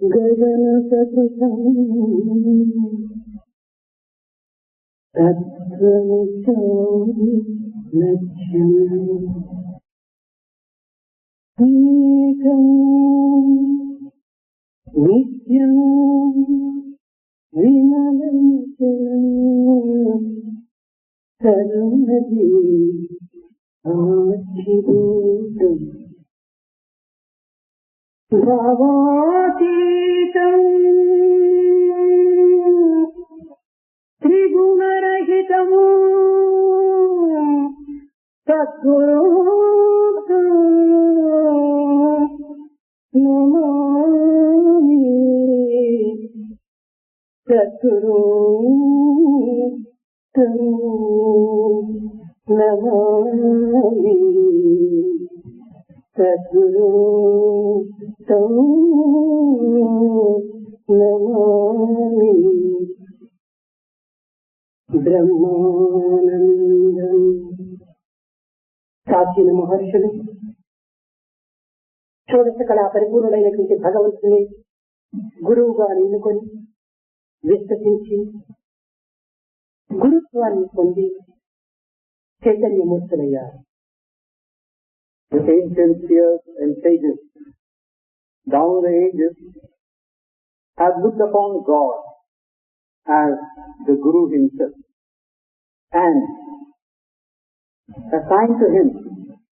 గగన సదృశం తత్వవిచారి లక్ష్యం ఏకం నిత్యం విమలం సర్వది ఆచిరూతం భావాతీతం త్రిగుణరహితము సద్గురు నమామి సద్గురు నమామి సద్గురు నమామి బ్రహ్మానందం. ప్రాచీన మహర్షులు షోడశ కళా పరిపూర్ణుడైనటువంటి భగవంతుని గురువుగా ఎన్నుకొని విశ్వసించి గురుత్వాన్ని పొంది చైతన్యమూర్తులయ్యారు. The ancient seers and sages down the ages have looked upon God as the Guru himself and assigned to him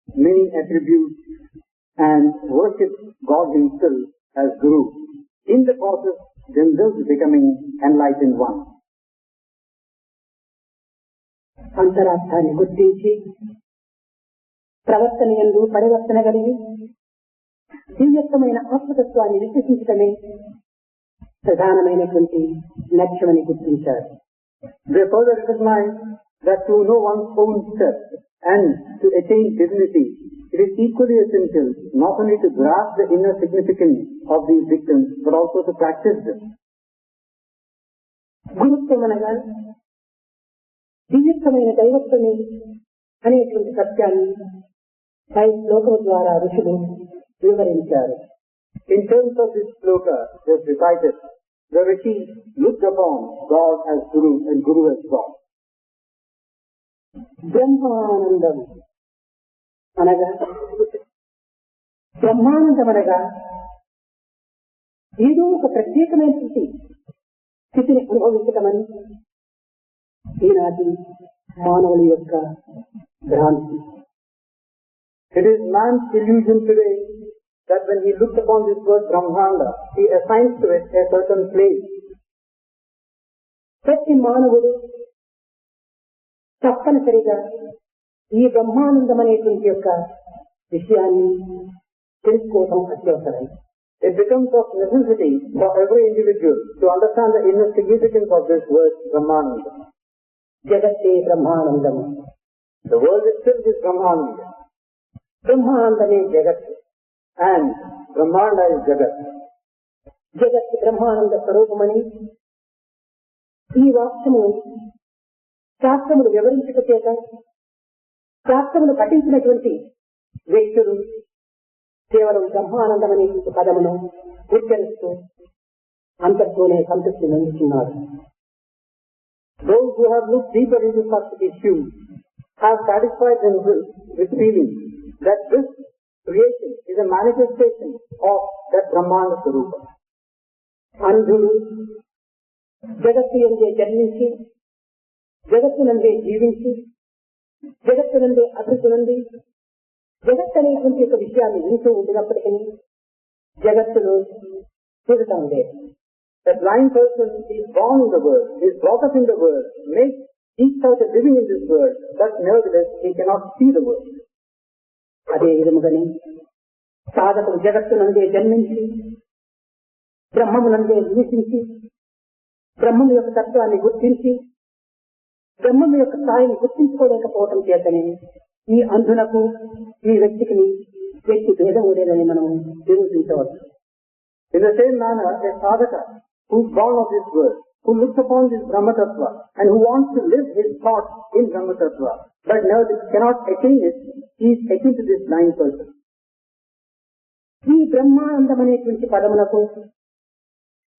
many attributes and worship God himself as Guru, in the process themselves becoming enlightened one. అంతరార్థాన్ని గుర్తించి ప్రవర్తన యందు పరివర్తన కలిగి దివ్యత్వమైన ఆత్మతత్వాన్ని విశ్వసించడమే ప్రధానమైనటువంటి లక్ష్యమని గుర్తించారు. They further recognize that to know one's own self and to attain divinity, it is equally essential not only to grasp the inner significance of these dictums, but also to practice them. గురుత్వం అనగా దివ్యత్వమైన దైవత్వమే అనేటువంటి సత్యాన్ని పై శ్లోకం ద్వారా ఋషులు వివరించారు. In terms of this sloka just recited, the rishis looked upon God as Guru and Guru as God. Brahmanandam అనగా ఏదో ఒక ప్రత్యేకమైనటువంటి స్థితిని అనుభవించటమని ఈనాటి మానవుల యొక్క భ్రాంతి. It is man's illusion today that when he looked upon this word Brahmanda, he assigns to it a certain place. ప్రతి మానవుడు తప్పనిసరిగా ఈ బ్రహ్మానందం అనేటువంటి యొక్క విషయాన్ని తెలుసుకోవడం అత్యవసరం. It becomes of necessity for every individual to understand the inner significance of this word Brahmananda. జగత్తే Brahmanandam. The word itself is Brahmananda. బ్రహ్మానందమే జగత్ and Brahmanda is Jagat. జగత్ బ్రహ్మానంద స్వరూపమని ఈ వాక్యము శాస్త్రములు వివరించట చేత శాస్త్రములు పఠించినటువంటి వ్యక్తులు కేవలం బ్రహ్మానందం అనేటువంటి పదమును ఉచ్చరిస్తూ అంతటితోనే సంతృప్తి పొందుతున్నారు. Those who have looked deeper into such issues have satisfied themselves with feeling that this creation is a manifestation of that Brahmanda Swarupa. అంధుడు జగత్తు యందే జన్మించి జగత్తునందే జీవించి జగత్తునందే అభివృద్ధి జగత్ అనేటువంటి ఒక విషయాన్ని వింటూ ఉండినప్పటికీ జగత్తులో చూడటం లేదు. The blind person is born in the world, is brought up in the world, seeks out a living in this world, but nevertheless he cannot see the world. అదే విధముగానే సాధకుడు జగత్తునందే జన్మించి బ్రహ్మమునందే నివసించి బ్రహ్మం యొక్క తత్వాన్ని గుర్తించి బ్రహ్మం యొక్క స్థాయిని గుర్తించుకోలేకపోవటం చేతనే ఈ అంధులకు ఈ వ్యక్తి భేదం లేదని మనం నిరూపించవచ్చు. In the same manner, a sadhaka who is born of this world, who looks upon this Brahma Tattva and who wants to live his thoughts in Brahma Tattva, but never cannot attain it, he is akin to this blind person. ఈ బ్రహ్మానందం అనేటువంటి పదములకు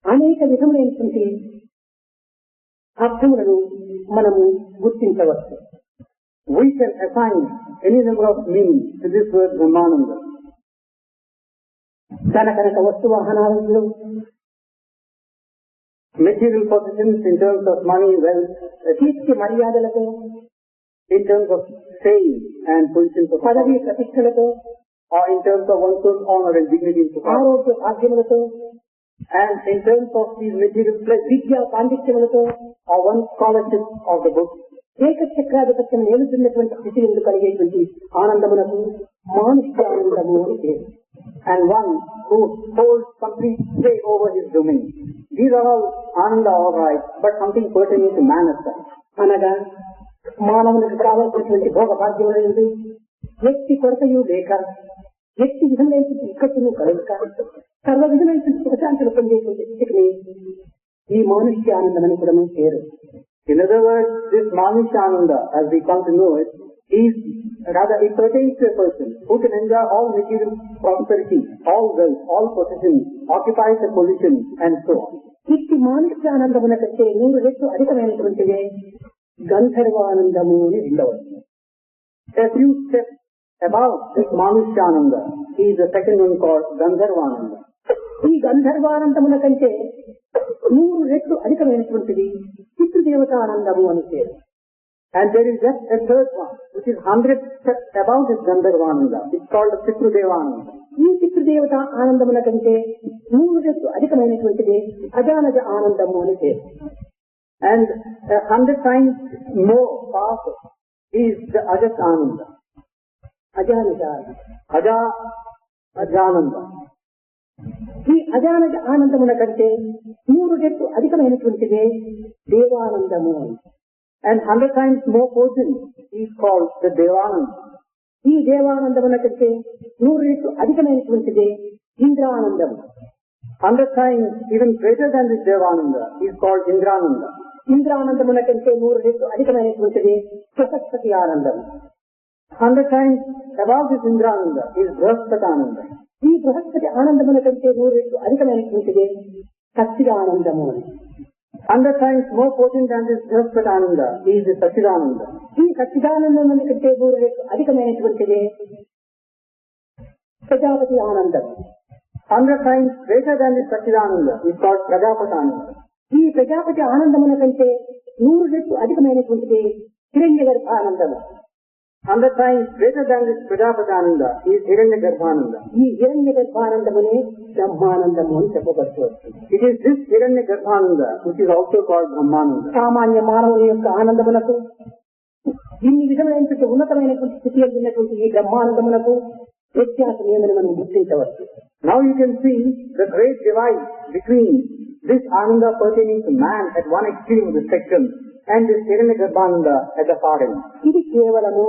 అనేక విధములైనటువంటి అర్థములను మనము గుర్తించవచ్చు. We can assign any number of meanings to this word Brahmananda. ధనకనక వస్తు వాహనాలు, material possessions in terms of money, wealth, కీర్తి మర్యాదలతో, in terms of fame and positions of పదవి ప్రతిష్టలతో, or in terms of one's own honor and dignity in society, ఆరోగ్య భాగ్యములతో, and in terms of these material pleasures, విద్యా పాండిత్యములతో, or one's scholarship of the book, ఏకచక్రాధిపత్యం ఏలుతున్నటువంటి స్థితి ఎందుకు కలిగేటువంటి ఆనందమునకు మానుష్యానందము అని పేరు. and one who holds complete sway over his domain. These are all ananda, all right, but something pertaining to man as such. అనగా మానవునికి కావాల్సినటువంటి భోగ భాగ్యములు వ్యక్తి కొరతయు లేక, వ్యక్తి విధమైనటువంటి ఇక్కట్టును కలగక, సర్వ విధమైనటువంటి సుఖశాంతులు పొందేటువంటి స్థితిని ఈ మానుష్యానందం అని కూడా పేరు. In other words, this Manushananda, as we come to know it, is rather it pertains to a person who can enjoy all material prosperity, all wealth, all possessions, occupies a position, and so on. ఇట్టి మానుష్యానందమున కంటే 100 రెట్లు అధికమైనటువంటిదే గంధర్వానందము అని ఉండవచ్చు. A few steps above this Manushananda is the second one called Gandharvananda. ఈ గంధర్వానందమున కంటే 100 రెట్లు అధికమైనటువంటిది పితృదేవతానందము అని పేరు. And there is just a third one, which is 100 steps above this Gandharvananda. It's called the Pitrudevananda. ఈ పితృదేవత ఆనందముల కంటే 100 రెట్లు అధికమైనటువంటిది అజానజ ఆనందము అని పేరు. And 100 times more powerful is the Ajas Ananda. అజానజ Ajananda. ఈ అజానజ ఆనందముల కంటే 100 రెట్లు అధికమైనటువంటిదే దేవానందము అని. And 100 times more potent is called the Devananda. ఈ దేవానందముల కంటే 100 రెట్లు అధికమైనటువంటిదే ఇంద్రానందము. 100 times even greater than this Devananda is called Indrananda. ఇంద్రానందముల కంటే 100 రెట్లు అధికమైనటువంటిది బృహస్పతి ఆనందం. 100 times above this Indrananda is Brahaspatananda. ఈ బృహస్పతి ఆనందముల కంటే 100 రెట్లు అధికమైనటువంటిది సచ్చిదానందము అని. 100 times more potent than this Brahaspatananda is the Sachidananda. ఈ సచ్చిదానందం కంటే 100 రెట్లు అధికమైనటువంటిది ప్రజాపతి ఆనందం. 100 times greater than this Sachidananda is called Prajapatananda. ఈ ప్రజాపతి ఆనందముల కంటే 100 రెట్లు అధికమైనటువంటిది హిరణ్యగర్భ ఆనందము. 100 times greater than this Prajapatananda is Hiranyagarbhananda. ఈ హిరణ్యగర్భానందమునే బ్రహ్మానందము అని చెప్పవచ్చు. It is this Hiranyagarbhananda which is also called Brahmananda. సామాన్య మానవుని యొక్క ఆనందమునకు ఇన్ని విధమైనటువంటి ఉన్నతమైనటువంటి స్థితి ఉన్నటువంటి ఈ బ్రహ్మానందమునకు వ్యత్యాసం ఏమని మనం గుర్తించవచ్చు. Now you can see the great divide between this Ananda pertaining to man at one extreme of the spectrum and this Hiranyagarbhananda at the far end. ఇది కేవలము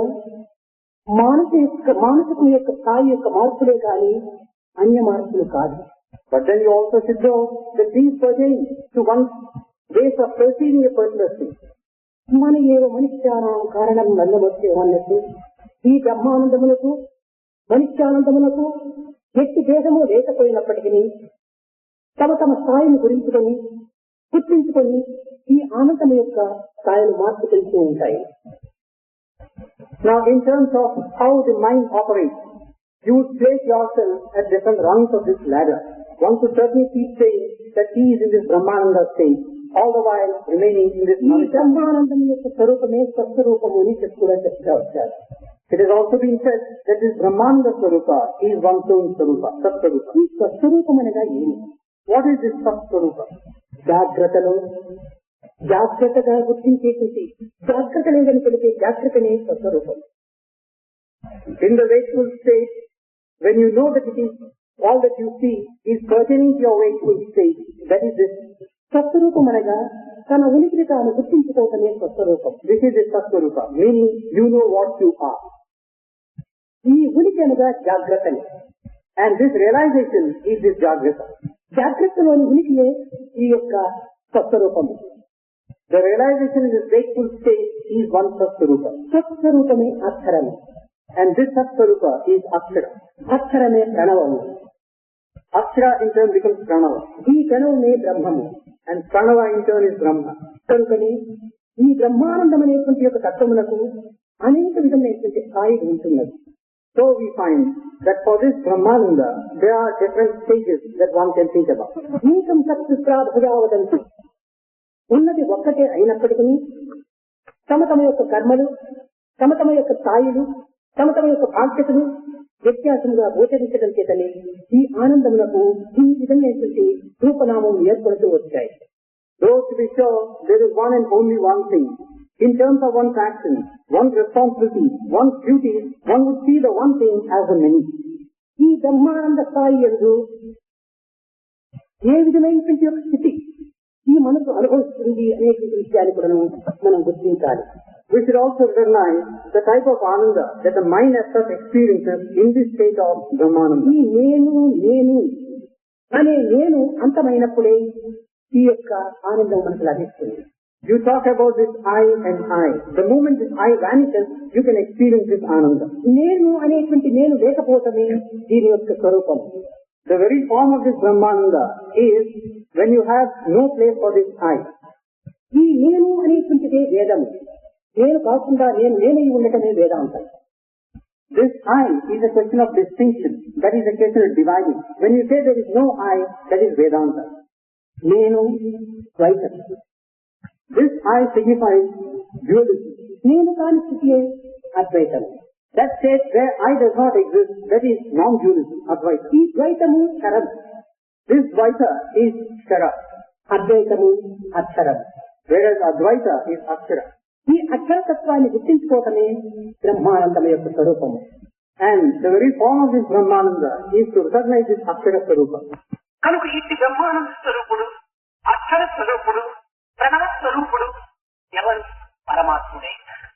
మానసిక యొక్క స్థాయి యొక్క మార్పులే కానీ అన్య మార్పులు కాదు. But then you also should know that these pertain to one's ways of perceiving a particular thing. మన ఏవో మనిష్యానం కారణం నల్లమొచ్చే అన్నట్టు ఈ బ్రహ్మానందములకు మనిష్యానందములకు వ్యక్తి భేదము లేకపోయినప్పటికీ తమ తమ స్థాయిని గుర్తించుకొని ఈ ఆనందం యొక్క స్థాయిని మార్పు తెలుస్తూ ఉంటాయి. Now in terms of how the mind operates, you would place yourself at different rungs of this ladder. One could certainly keep saying that he is in this Brahmananda state, all the while remaining in this ఈ బ్రహ్మానందం యొక్క స్వరూపమే స్వస్వరూపము అని కూడా చెప్తా వచ్చారు. It has also been said that this Brahmananda Swarupa is one's own Swarupa, Sat-Swarupa. ఈ స్వస్వరూపం అనగా ఏమి? What is this Sat-Swarupa? జాగ్రత్తగా గుర్తించేటువంటి జాగ్రత్త లేదని తెలిపే జాగ్రత్తనే స్వస్వరూపం. In the wakeful state, when you know that it is all that you see is pertaining to your wakeful state, that is this స్వస్వరూపం అనగా తన ఉనికిని తాను గుర్తించుకోవటమే స్వస్వరూపం. This is a Sattvarupa, meaning you know what you are. ఈ ఉనికి అనగా జాగ్రత్తని. And this realization is this Jagrata. జాగ్రత్తలోని ఉనికియే ఈ యొక్క స్వస్వరూపము. The realization in this wakeful state is one Sattvarupa. స్వస్వరూపమే అక్షరము. And this Sattvarupa is Akshara. అక్షరమే ప్రణవము. Akshara in turn becomes Pranava. ఈ ప్రణవమే బ్రహ్మము. And Pranava in turn is Brahma. కనుకని ఈ బ్రహ్మానందం అనేటువంటి యొక్క తత్వములకు అనేక విధమైనటువంటి స్థాయిలు ఉంటున్నది. So we find that for this Brahmananda, there are different stages that one can think about. ఏకం సత్పుత్రా భుజావదంతి. ఉన్నది ఒక్కటే అయినప్పటికీ తమ తమ యొక్క కర్మలు, తమ తమ యొక్క స్థాయిలు, తమ తమ యొక్క బాధ్యతలు వ్యత్యాసంగా గోచరించడం చేతనే ఈ ఆనందములకు ఈ విధమైనటువంటి రూపనామం ఏర్పడుతూ వచ్చాయి. Though to be sure, there is one and only one thing. In terms of one's action, one's responsibility, one's duties, one would see the one thing as the many. ఈ బ్రహ్మానంద స్థాయి యందు ఏ విధమైనటువంటి యొక్క స్థితి ఈ మనసు అనుభవిస్తుంది అనేటువంటి విషయాన్ని కూడా మనం గుర్తించాలి. We should also recognize the type of ananda that the mind as such experiences in this state of Brahmananda. ఈ నేను అనే నేను అంతమైనప్పుడే ఈ యొక్క ఆనందం మనకు లభిస్తుంది. You talk about this I and I. The moment this I vanishes, you can experience this ananda. నేను అనేటువంటి నేను లేకపోవటమే దీని యొక్క స్వరూపం. The very form of this Brahmananda is when you have no place for this I. ఈ నేను అనేటువంటిదే వేదము. నేను కాకుండా నేనై ఉండటమే వేదాంతం. This I is a question of distinction. That is a question of dividing. When you say there is no I, that is Vedanta. నేను ద్వైతం. This I signifies dualism. నేను కాని స్థితియే అద్వైతం. That state where I does not exist, that is non-dualism, Advaita. ఈ ద్వైతము క్షరం. This Dvaita is Kshara, అద్వైతము అక్షరం. whereas Advaita is Akshara. ఈ అక్షరతత్వాన్ని గుర్తించుకోవటమే బ్రహ్మానందం యొక్క స్వరూపము. And the very form of this Brahmananda is to recognize this Akshara Swarupa. కనుక ఈ బ్రహ్మానంద స్వరూపుడు, అక్షర స్వరూపుడు, ప్రణవ స్వరూపుడు ఎవరు? పరమాత్ముడే.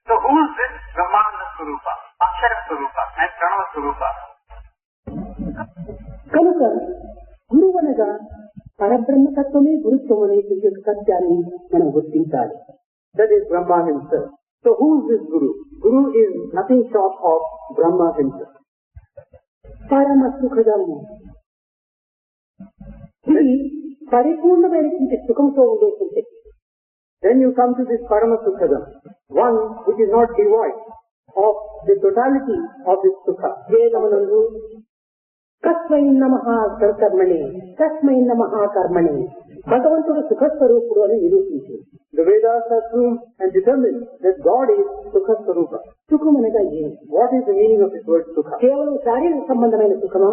So who is this Brahmananda Swarupa, Akshara Swarupa and Pranava Swarupa? కనుక గురువనగా పరబ్రహ్మతత్వమే గురుత్వం అనేటువంటి యొక్క సత్యాన్ని మనం గుర్తించాలి. That is Brahma himself. So who is this Guru? Guru is nothing short of Brahma himself. పరమ సుఖదము. ఇది పరిపూర్ణమైనటువంటి సుఖంతో ఉండేటువంటి. Then you come to this Parama Sukhadam, one which is not devoid of the totality of this Sukha. వేదమునందు తస్మై నమః కర్మణి, తస్మై నమః కర్మణి భగవంతుడు సుఖస్వరూపుడు అని నిరూపించింది. The Vedas have proved and determined that God is Sukha Swarupa. సుఖం అనగా ఏమి? What is the meaning of this word Sukha? కేవలం శారీరక సంబంధమైన సుఖమా?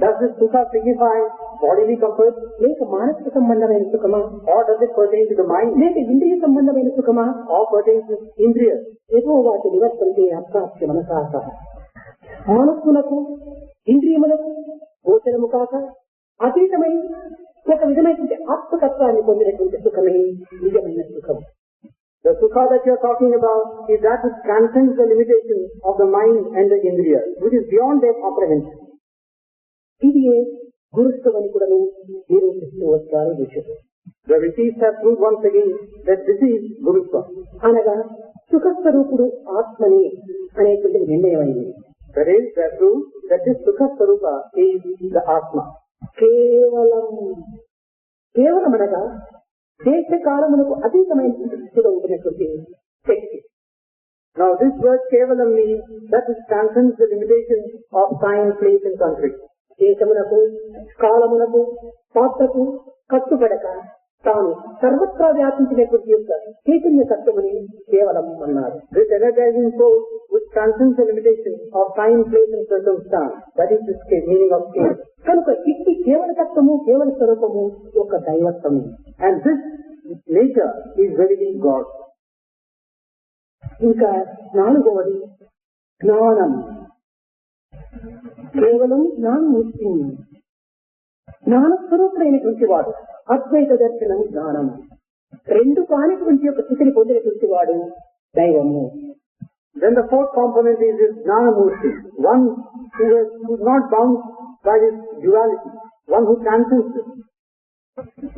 Does this Sukha signify bodily comfort? లేక మానసిక సంబంధమైన సుఖమా? Or does it pertain to the mind? లేక ఇంద్రియ సంబంధమైన సుఖమా? Or pertains to Indriyas? ఏదో వాటి నివర్తంతే అప్రాప్తి మనసాస. మనస్సులకు ఇంద్రియములకు గోచరము కాక అతీతమై ఒక విధమైనటువంటి ఆత్మతత్వాన్ని పొందినటువంటి సుఖమే నిజమైన సుఖం. The Sukha that you are talking about is that which transcends the limitations of the mind and the Indriyas, which is beyond their comprehension. ఇది గురుత్వం అని కూడా నిరూపిస్తూ వచ్చారు ఋషులు. The rishis have proved once again that this is Gurutva. అనగా సుఖస్వరూపుడు ఆత్మని అనేటువంటి నిర్ణయమైంది. That is, they have proved that this Sukha Swarupa is the Atma. కేవలం అనగా దేశ కాలములకు అతీతమైన స్థితిలో ఉంటున్నటువంటి శక్తి. Now this word Kevalam means that it transcends the limitations of time, place and country. దేశమునకు, కాలమునకు, పాత్రకు కట్టుబడక తాను సర్వత్రా వ్యాపించినటువంటి యొక్క చైతన్య తత్వముని కేవలం అన్నారు. This energizing force which transcends the limitations of time, place and circumstance. That is the meaning of Kevalam. కనుక ఇట్టి కేవల తత్వము, కేవల స్వరూపము ఒక దైవత్వము. And this nature is verily God. ఇంకా నాలుగవది జ్ఞానం. కేవలం జ్ఞానం ఇస్తుంది. జ్ఞానస్వరూపుడైనటువంటి వాడు అద్వైత దర్శనం జ్ఞానం రెండు కానిటువంటి యొక్క స్థితిని పొందినటువంటి వాడు దైవము. Then the fourth component is this Jnanamurti, one who is not bound by this duality, one who transcends it.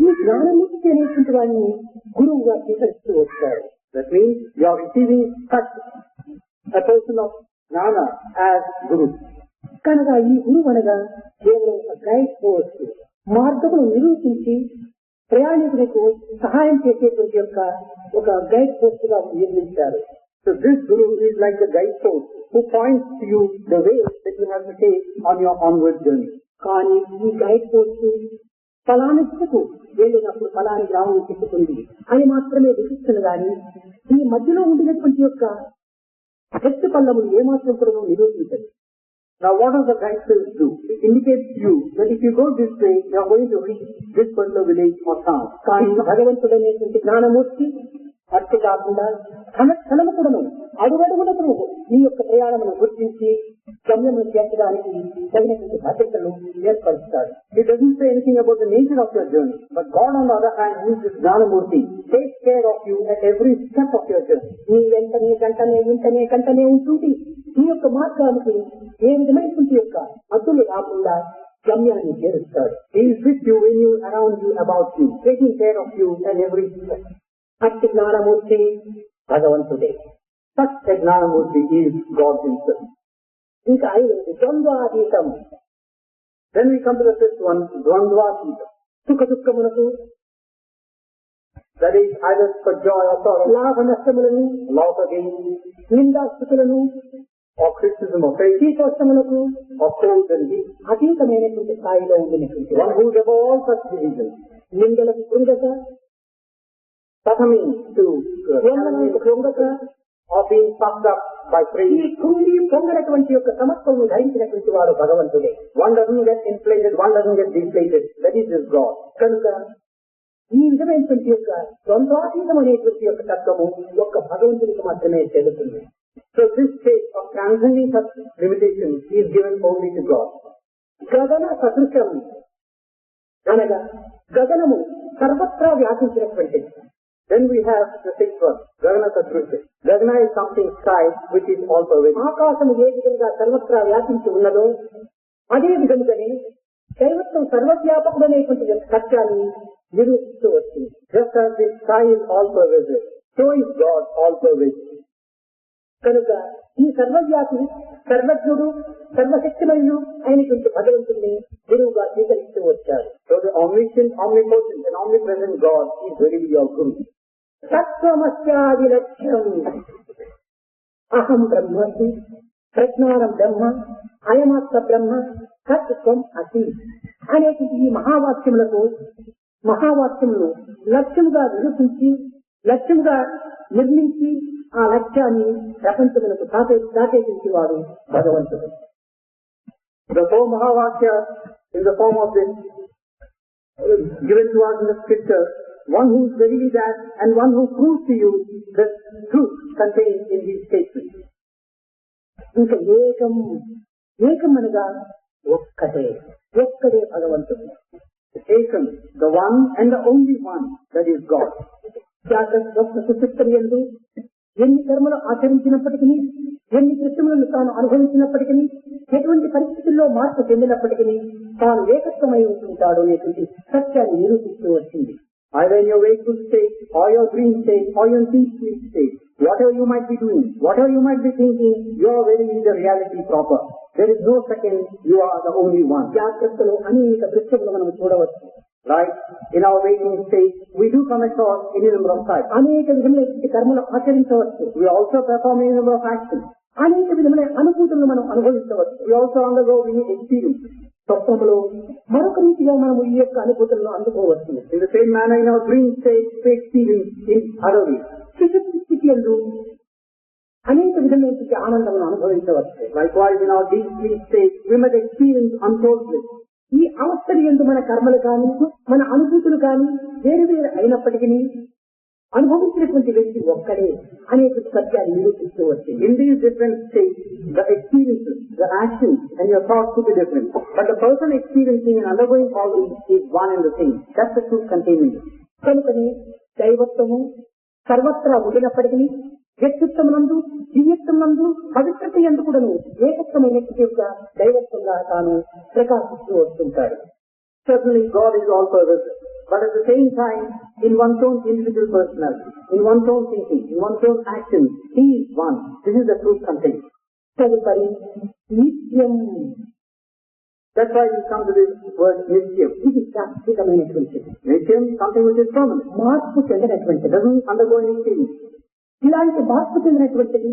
ఈ జ్ఞానమూర్తి అనేటువంటి వాడిని గురువుగా స్వీకరిస్తూ వచ్చారు. That means you are receiving such a person of Jnana as Guru. కనుక ఈ గురువు అనగా కేవలం ఒక గైడ్ పోస్ట్, మార్గమును నిరూపించి ప్రయాణికులకు సహాయం చేసేటువంటి యొక్క ఒక గైడ్ పోస్ట్ గా నిర్మించారు. So this Guru is like the guide post who points to you the way that you have to take on your onward journey. కానీ ఈ గైడ్ పోస్ట్ ఫలాని దిశకు వెళ్ళినప్పుడు ఫలాని గ్రామం చెప్పుకుంది అని మాత్రమే విధిస్తుంది. కానీ ఈ మధ్యలో ఉండినటువంటి యొక్క ఎత్తు పల్లములు ఏమాత్రం కూడా నిరూపించదు. Now what does the guide post do? It indicates to you that if you go this way, you are going to reach this particular village or town. కానీ భగవంతుడనేటువంటి జ్ఞానమూర్తి అట్టు కాకుండా క్షణము కూడాను అడుగడుగునకు ఈ యొక్క ప్రయాణమును గుర్తించి గమ్యమును చేర్చడానికి తగినటువంటి బాధ్యతలు ఏర్పరుస్తాడు. It doesn't say anything about the nature of your journey, but God on the other hand, who is this Jnanamurti, takes care of you at every step of your journey. నీ వెంటనే గంటనే ఉంటుంది. ఈ యొక్క మార్గానికి ఏ విధమైనటువంటి యొక్క అడ్డులు రాకుండా గమ్యాన్ని చేరుస్తాడు. He is with you, in you, around you, about you, taking care of you at every step. అట్టి జ్ఞానమూర్తి భగవంతుడే. Such a Jnanamurti is God himself. ఇంకా ఐదవది ద్వంద్వాతీతం. Then we come to the fifth one, Dvandvatītam. సుఖ దుఃఖములకు, that is either for joy or sorrow, లాభ నష్టములను, loss or gain, నిందాస్థుతులను, or criticism or praise, శీతోష్ణములకు or cold and heat. అతీతమైనటువంటి స్థాయిలో ఉండినటువంటి One who is above all such divisions. నిందలకు కృంగక, Succumbing to కృంగక, or being puffed up by ఈ praise. కృంగి పొంగనటువంటి యొక్క సమత్వము ధరించినటువంటి వాడు భగవంతుడే. One doesn't get inflated, one doesn't get deflated. That is just God. కనుక ఈ విధమైనటువంటి యొక్క ద్వంద్వాతీతం అనేటువంటి యొక్క తత్వము ఒక్క భగవంతునికి మాత్రమే చెల్లుతుంది. So this state of transcending such limitations is given only to God. గగన సదృశం అనగా గగనము సర్వత్రా వ్యాపించినటువంటిది. Then we have the sixth one, Gagana Satrusha. Gagana is something sky which is all pervading. ఆకాశము ఏ విధంగా సర్వత్రా వ్యాపించి ఉన్నదో అదే విధంగానే దైవత్వం సర్వవ్యాపకుడనేటువంటి సత్యాన్ని నిరూపిస్తూ వచ్చింది. Just as the sky is all pervasive, so is God all pervasive. కనుక ఈ సర్వవ్యాపి, సర్వజ్ఞుడు, సర్వశక్తిమయుడు అయినటువంటి భగవంతుడిని గురువుగా స్వీకరిస్తూ వచ్చారు. So the omniscient, omnipotent and omnipresent God is really your Guru. తత్వమస్యాది లక్ష్యం అహం బ్రహ్మస్మి, ప్రజ్ఞానం బ్రహ్మ, అయమాత్మ బ్రహ్మ, తత్వం అసి అనేటువంటి ఈ మహావాక్యములు లక్ష్యముగా నిరూపించి, లక్ష్యముగా నిర్మించి ఆ లక్ష్యాన్ని ప్రపంచములకు దాటేసించేవాడు భగవంతుడు. The four Mahavakya in the form of this given to us in the scripture, one who is really that and one who proves to you the truth contained in these statements. ఇంకా ఏకం అనగా ఒక్కటే భగవంతుడు. Ekam, the one and the only one, that is God. జాగ్రత్త స్వప్న సుషుప్తుల యందు ఎన్ని కర్మలు ఆచరించినప్పటికీ, ఎన్ని కృత్యములను తాను అనుభవించినప్పటికీ, ఎటువంటి పరిస్థితుల్లో మార్పు చెందినప్పటికీ తాను ఏకత్వమై ఉంటుంటాడు అనేటువంటి సత్యాన్ని నిరూపిస్తూ వచ్చింది. Either in your wakeful state, or your dream state, or your deep sleep state, whatever you might be doing, whatever you might be thinking, you are very in the reality proper. There is no second, you are the only one. జాగ్రత్తలో అనేక దృశ్యములు మనం చూడవచ్చు. Right? In our waking state, we do come across any number of sights. అనేక విధములైన కర్మలు ఆచరించవచ్చు. We also perform any number of actions. అనేక విధములైన అనుభూతులను మనం అనుభవించవచ్చు. We also undergo many experiences. స్వప్నంలో మరొక రీతిగా మనం ఈ యొక్క అనుభూతులను అందుకోవచ్చు. In the same manner, in our dream state, we experience in other ways. సుషుప్తి స్థితి యందు అనేక విధమైనటువంటి ఆనందమును అనుభవించవచ్చు. Likewise, in our deep sleep state, we might experience untold bliss. ఈ అవస్థలు యందు మన కర్మలు కానీ, మన అనుభూతులు కానీ వేరు వేరు అయినప్పటికీ అనుభవించినటువంటి వ్యక్తి ఒక్కడే అనేటువంటి సత్యాన్ని నిరూపిస్తూ వచ్చింది. In these different states, the experiences, the actions and your thoughts could be different. But the person experiencing and undergoing all these is one and the same. That's the truth contained in it. కనుకని దైవత్వము సర్వత్రా ఉండినప్పటికీ వ్యక్తిత్వమునందు, దివ్యత్వమునందు, పవిత్రత యందు కూడాను ఏకత్వమైనటువంటి యొక్క దైవత్వంగా తాను ప్రకాశిస్తూ వస్తుంటాడు. Certainly God is all pervasive. But at the same time, in one's own individual personality, in one's own thinking, in one's own actions, He is one. This is the truth contained. తదుపరి నిత్యం. That's why we come to this word nityam. ఇది శాశ్వతమైనటువంటిది. Nityam, something which is permanent. మార్పు చెందినటువంటిది. Doesn't undergo any change. ఇలాంటి మార్పు చెందినటువంటిది,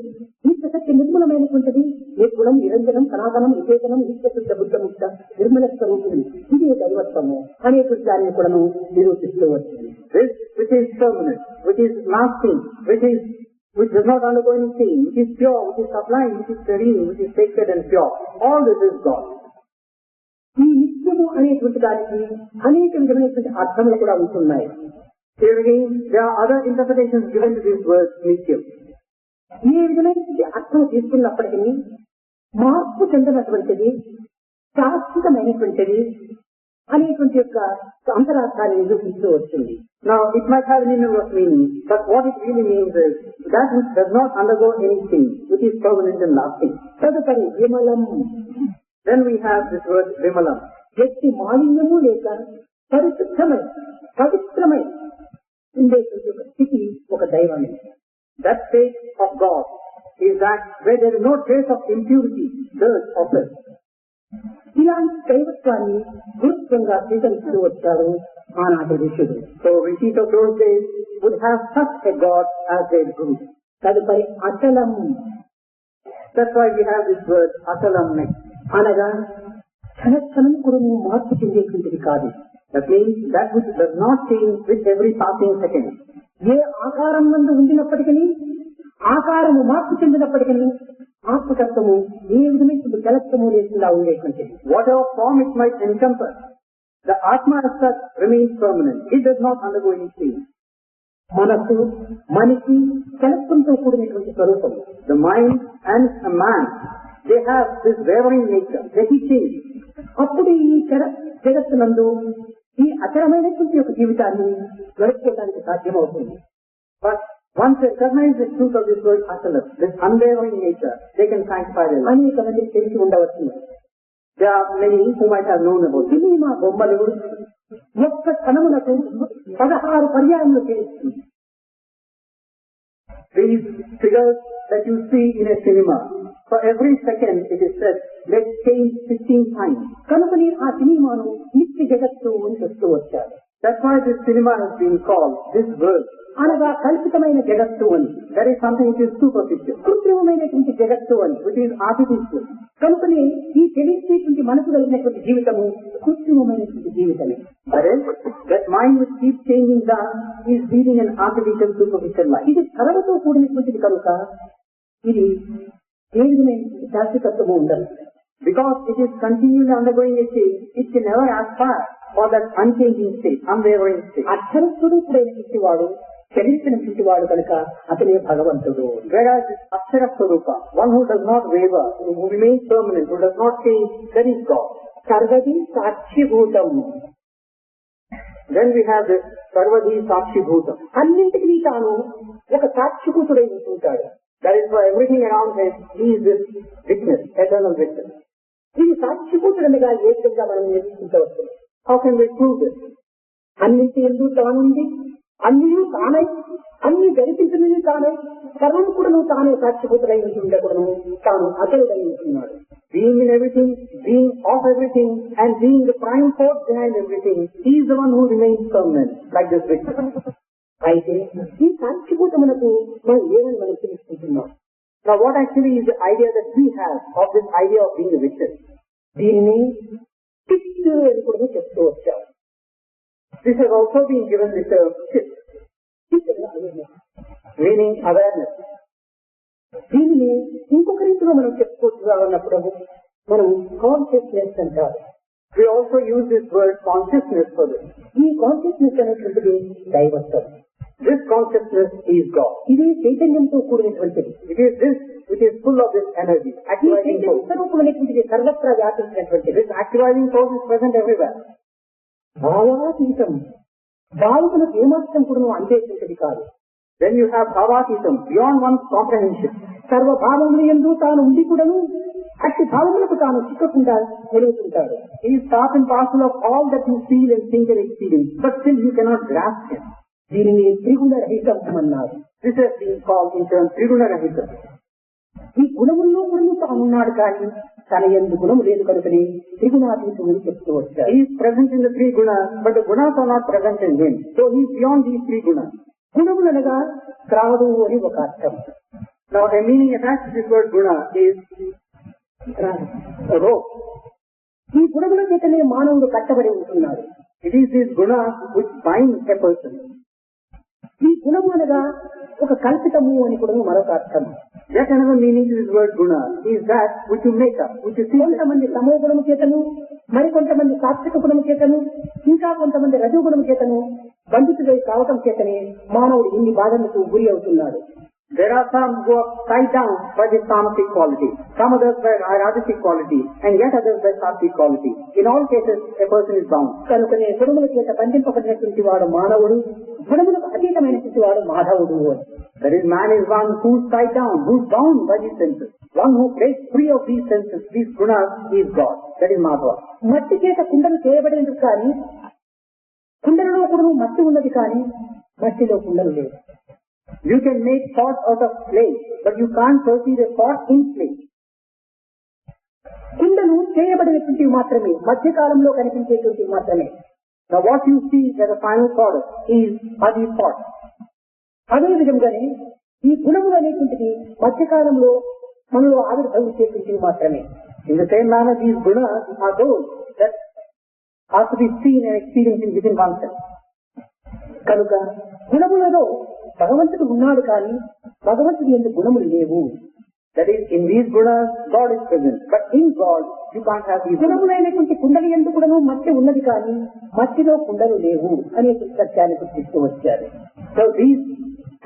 నిత్య సత్య నిర్మూలమైనటువంటిది, నిర్గుణం, నిరంజనం, సనాతనం, విశేషణం, నిత్య శుద్ధ బుద్ధముక్త నిర్మల స్వరూపుడు, ఇది దైవత్వము అనేటువంటి దానిని కూడా నిరూపిస్తూ వచ్చింది. This which is permanent, which is lasting, which does not undergo any change, which is pure, which is sublime, which is serene, which is sacred and pure. All this is God. ఈ నిత్యము అనేటువంటి దానికి అనేక విధమైనటువంటి అర్థములు కూడా ఉంటున్నాయి. Here again, there are other interpretations given to this word nityam. ఏ విధమైనటువంటి అర్థం తీసుకున్నప్పటికీ మార్పు చెందినటువంటిది, శాశ్వతమైనటువంటిది అనేటువంటి యొక్క అంతరార్థాన్ని నిరూపిస్తూ వచ్చింది. Now, it might have a number of meanings, but what it really means is that which does not undergo any change, which is permanent and lasting. తదుపరి విమలం. Then we have this word vimalam. వ్యక్తి మాలిన్యము లేక పరిశుద్ధమై పవిత్రమై ఉండేటువంటి ఒక స్థితి ఒక దైవమే. That state of God is that where there is no trace of impurity, dirt or filth. ఇలాంటి దైవత్వాన్ని గురుత్వంగా స్వీకరిస్తూ వచ్చారు ఆనాటి ఋషులు. So rishis of those days would have such a God as their guru. తదుపరి అచలం. That's why we have this word atalam next. అనగా క్షణక్షణం కూడా మార్పు చెందేటువంటిది కాదు. That means that which does not change with every passing second. ఏ ఆకారం నందు ఉండినప్పటికీ, ఆకారము మార్పు చెందినప్పటికీ ఆత్మతత్వము ఏ విధమైన జలత్వము లేకుండా ఉండేటువంటిది. Whatever form it might encompass, the Atma as such remains permanent. It does not undergo any change. మనసు, మనిషి జలత్వంతో కూడినటువంటి స్వరూపం. The mind and a man, they have this wavering nature. They keep changing. అప్పుడు ఈ జగత్తునందు ఈ అచలమైనటువంటి ఒక జీవితాన్ని గడుపుకోవడానికి సాధ్యమవుతుంది. But once they recognize the truth of this word atalam, this unwavering nature, they can sanctify their life. అనేక మంది తెలిసి ఉండవచ్చు. There are many who might have known about this. Cinema బొమ్మలు ఒక్క క్షణములకు 16 పర్యాయములు చేస్తుంది. These figures that you see in a cinema, for every second it is said, let's change 16 times. కనుకని ఆ సినిమాను నిత్య జగత్తు అని చెప్తూ వచ్చారు. That's why this cinema has been called this world. అనగా కల్పితమైన జగత్తు అని. That is something which is superficial, కృత్రిమమైనటువంటి జగత్తు అని, which is artificial. కనుకని ఈ తెలిసేటువంటి మనసు కలిగినటువంటి జీవితము కృత్రిమమైనటువంటి జీవితమే. That is, that mind which keeps changing that is leading an artificial, superficial life. ఇది కలవతో కూడినటువంటిది కనుక ఇది ఏ విధమైనటువంటి శాశ్వతత్వము ఉండదు. Because it is continually undergoing a change, it can never aspire for that unchanging state, unwavering state. అక్షరస్వరూపుడైనటువంటి వాడు, చలించినటువంటి వాడు కనుక అతనే భగవంతుడు. Whereas this Akshara Swarupa, one who does not waver, who remains permanent, who does not change, that is God. సర్వది సాక్షిభూతం. Then we have this Sarvadhi Sakshi Bhutam. అన్నింటికీ తాను ఒక సాక్షిభూతుడై ఉంటుంటాడు. That is for everything around him, he is this witness, eternal witness. ఇది సాక్షిభూతుడనగా ఏ విధంగా మనం నిరూపించవచ్చు? How can we prove this? అన్నింటి ఎందు తానుంది, అన్ని తానై, అన్ని జరిపించినది తానై, సర్వము కూడా తానే సాక్షిభూతుడై ఉండకూడను, తాను అచలుడై ఉంటున్నాడు. Being in everything, being of everything, and being the prime force behind everything, he is the one who remains permanent, like this witness. అయితే ఈ సాక్షిభూతమునకు మనం ఏమని మనం తెలుసుకుంటున్నాం? Now what actually is the idea that we have of this idea of being a witness? దీనిని చిత్ అని కూడా చెప్తూ వచ్చారు. This has also been given the term chit, meaning awareness. దీనిని ఇంకొక రీతిలో మనం చెప్పుకోవచ్చు అన్నప్పుడు మనం కాన్షియస్నెస్ అంటారు. We also use this word consciousness for this. ఈ కాన్షియస్నెస్ అనేటువంటిది దైవత్వం. This consciousness is God. ఇది చైతన్యంతో కూడినటువంటిది. It is this which is full of this energy, ఈ activating చైతన్య force. స్వరూపమైనటువంటిది సర్వత్రా వ్యాపించినటువంటిది. This activating force is present everywhere. భావాతీతం, భావములకు ఏమాత్రం కూడా అందేటువంటిది కాదు. Then you have bhavatism, beyond one's comprehension. సర్వభావములు యందు తాను ఉండి కూడాను అట్టి భావములకు తాను చిక్కకుండా నిలుగుతుంటాడు. He is part and parcel of all that you feel and think and experience, but still you cannot grasp him. దీనిని త్రిగుణ రహితం అన్నారు. This has been called in turn Triguna Rahita. ఈ గుణముల్లో గుణము తానున్నాడు కానీ తన యందు గుణము లేదు కనుకని త్రిగుణాతీతుడు చెప్తూ వచ్చారు. He is present in the three gunas, but the gunas are not present in him. So he is beyond these three gunas. గుణములనగా త్రాడు అని ఒక అర్థం. Now a meaning attached to this word guna is a rope. ఈ గుణముల చేతనే మానవుడు కట్టబడి ఉంటున్నాడు. It is these gunas which bind a person. ఈ గుణము అనగా ఒక కల్పితము అని కూడా మరొక అర్థం. Yet another meaning to this word guna is that which you make up, which you see. కొంతమంది తమో గుణము చేతను, మరికొంతమంది సాత్విక గుణము చేతను, ఇంకా కొంతమంది రజోగుణము చేతను బంధితుడై కావటం చేతనే మానవుడు ఇన్ని బాధలకు గురి అవుతున్నాడు. There are some who are tied down by this tamasic quality, some others by rajasic quality, and yet others by sattvic quality. In all cases, a person is bound. కనుకనే గుణముల చేత బంధింపబడినటువంటి వాడు మానవుడు, గుణములకు అతీతమైనటువంటి వాడు మాధవుడు. That is, man is one who is tied down, who is bound by these senses. One who breaks free of these senses, these gunas, is God. That is Madhava. మట్టి చేత కుండలు చేయబడినది కానీ కుండలలో కూడా మట్టి ఉన్నది కానీ మట్టిలో కుండలు లేవు. You can make pot out of clay, but you can't perceive a pot in clay. కుండలు చేయబడినటువంటివి మాత్రమే, మధ్యకాలంలో కనిపించేటువంటివి మాత్రమే. Now what you see as a final product are these pots. అదే విధంగానే ఈ గుణములు అనేటువంటిది మధ్యకాలంలో మనలో ఆవిర్భవించేటువంటివి మాత్రమే. In the same manner, these gunas are those that are to be seen and experienced within oneself. కనుక గుణములలో భగవంతుడు ఉన్నాడు కానీ భగవంతుడి యందు గుణములు లేవు. That is, in these gunas, God is present. But in God, you can't have these gunas. గుణములైనటువంటి kundali యందు కూడాను మట్టి ఉన్నది కానీ మట్టిలో కుండలు లేవు అనే సత్యాన్ని గుర్తిస్తూ వచ్చారు. So these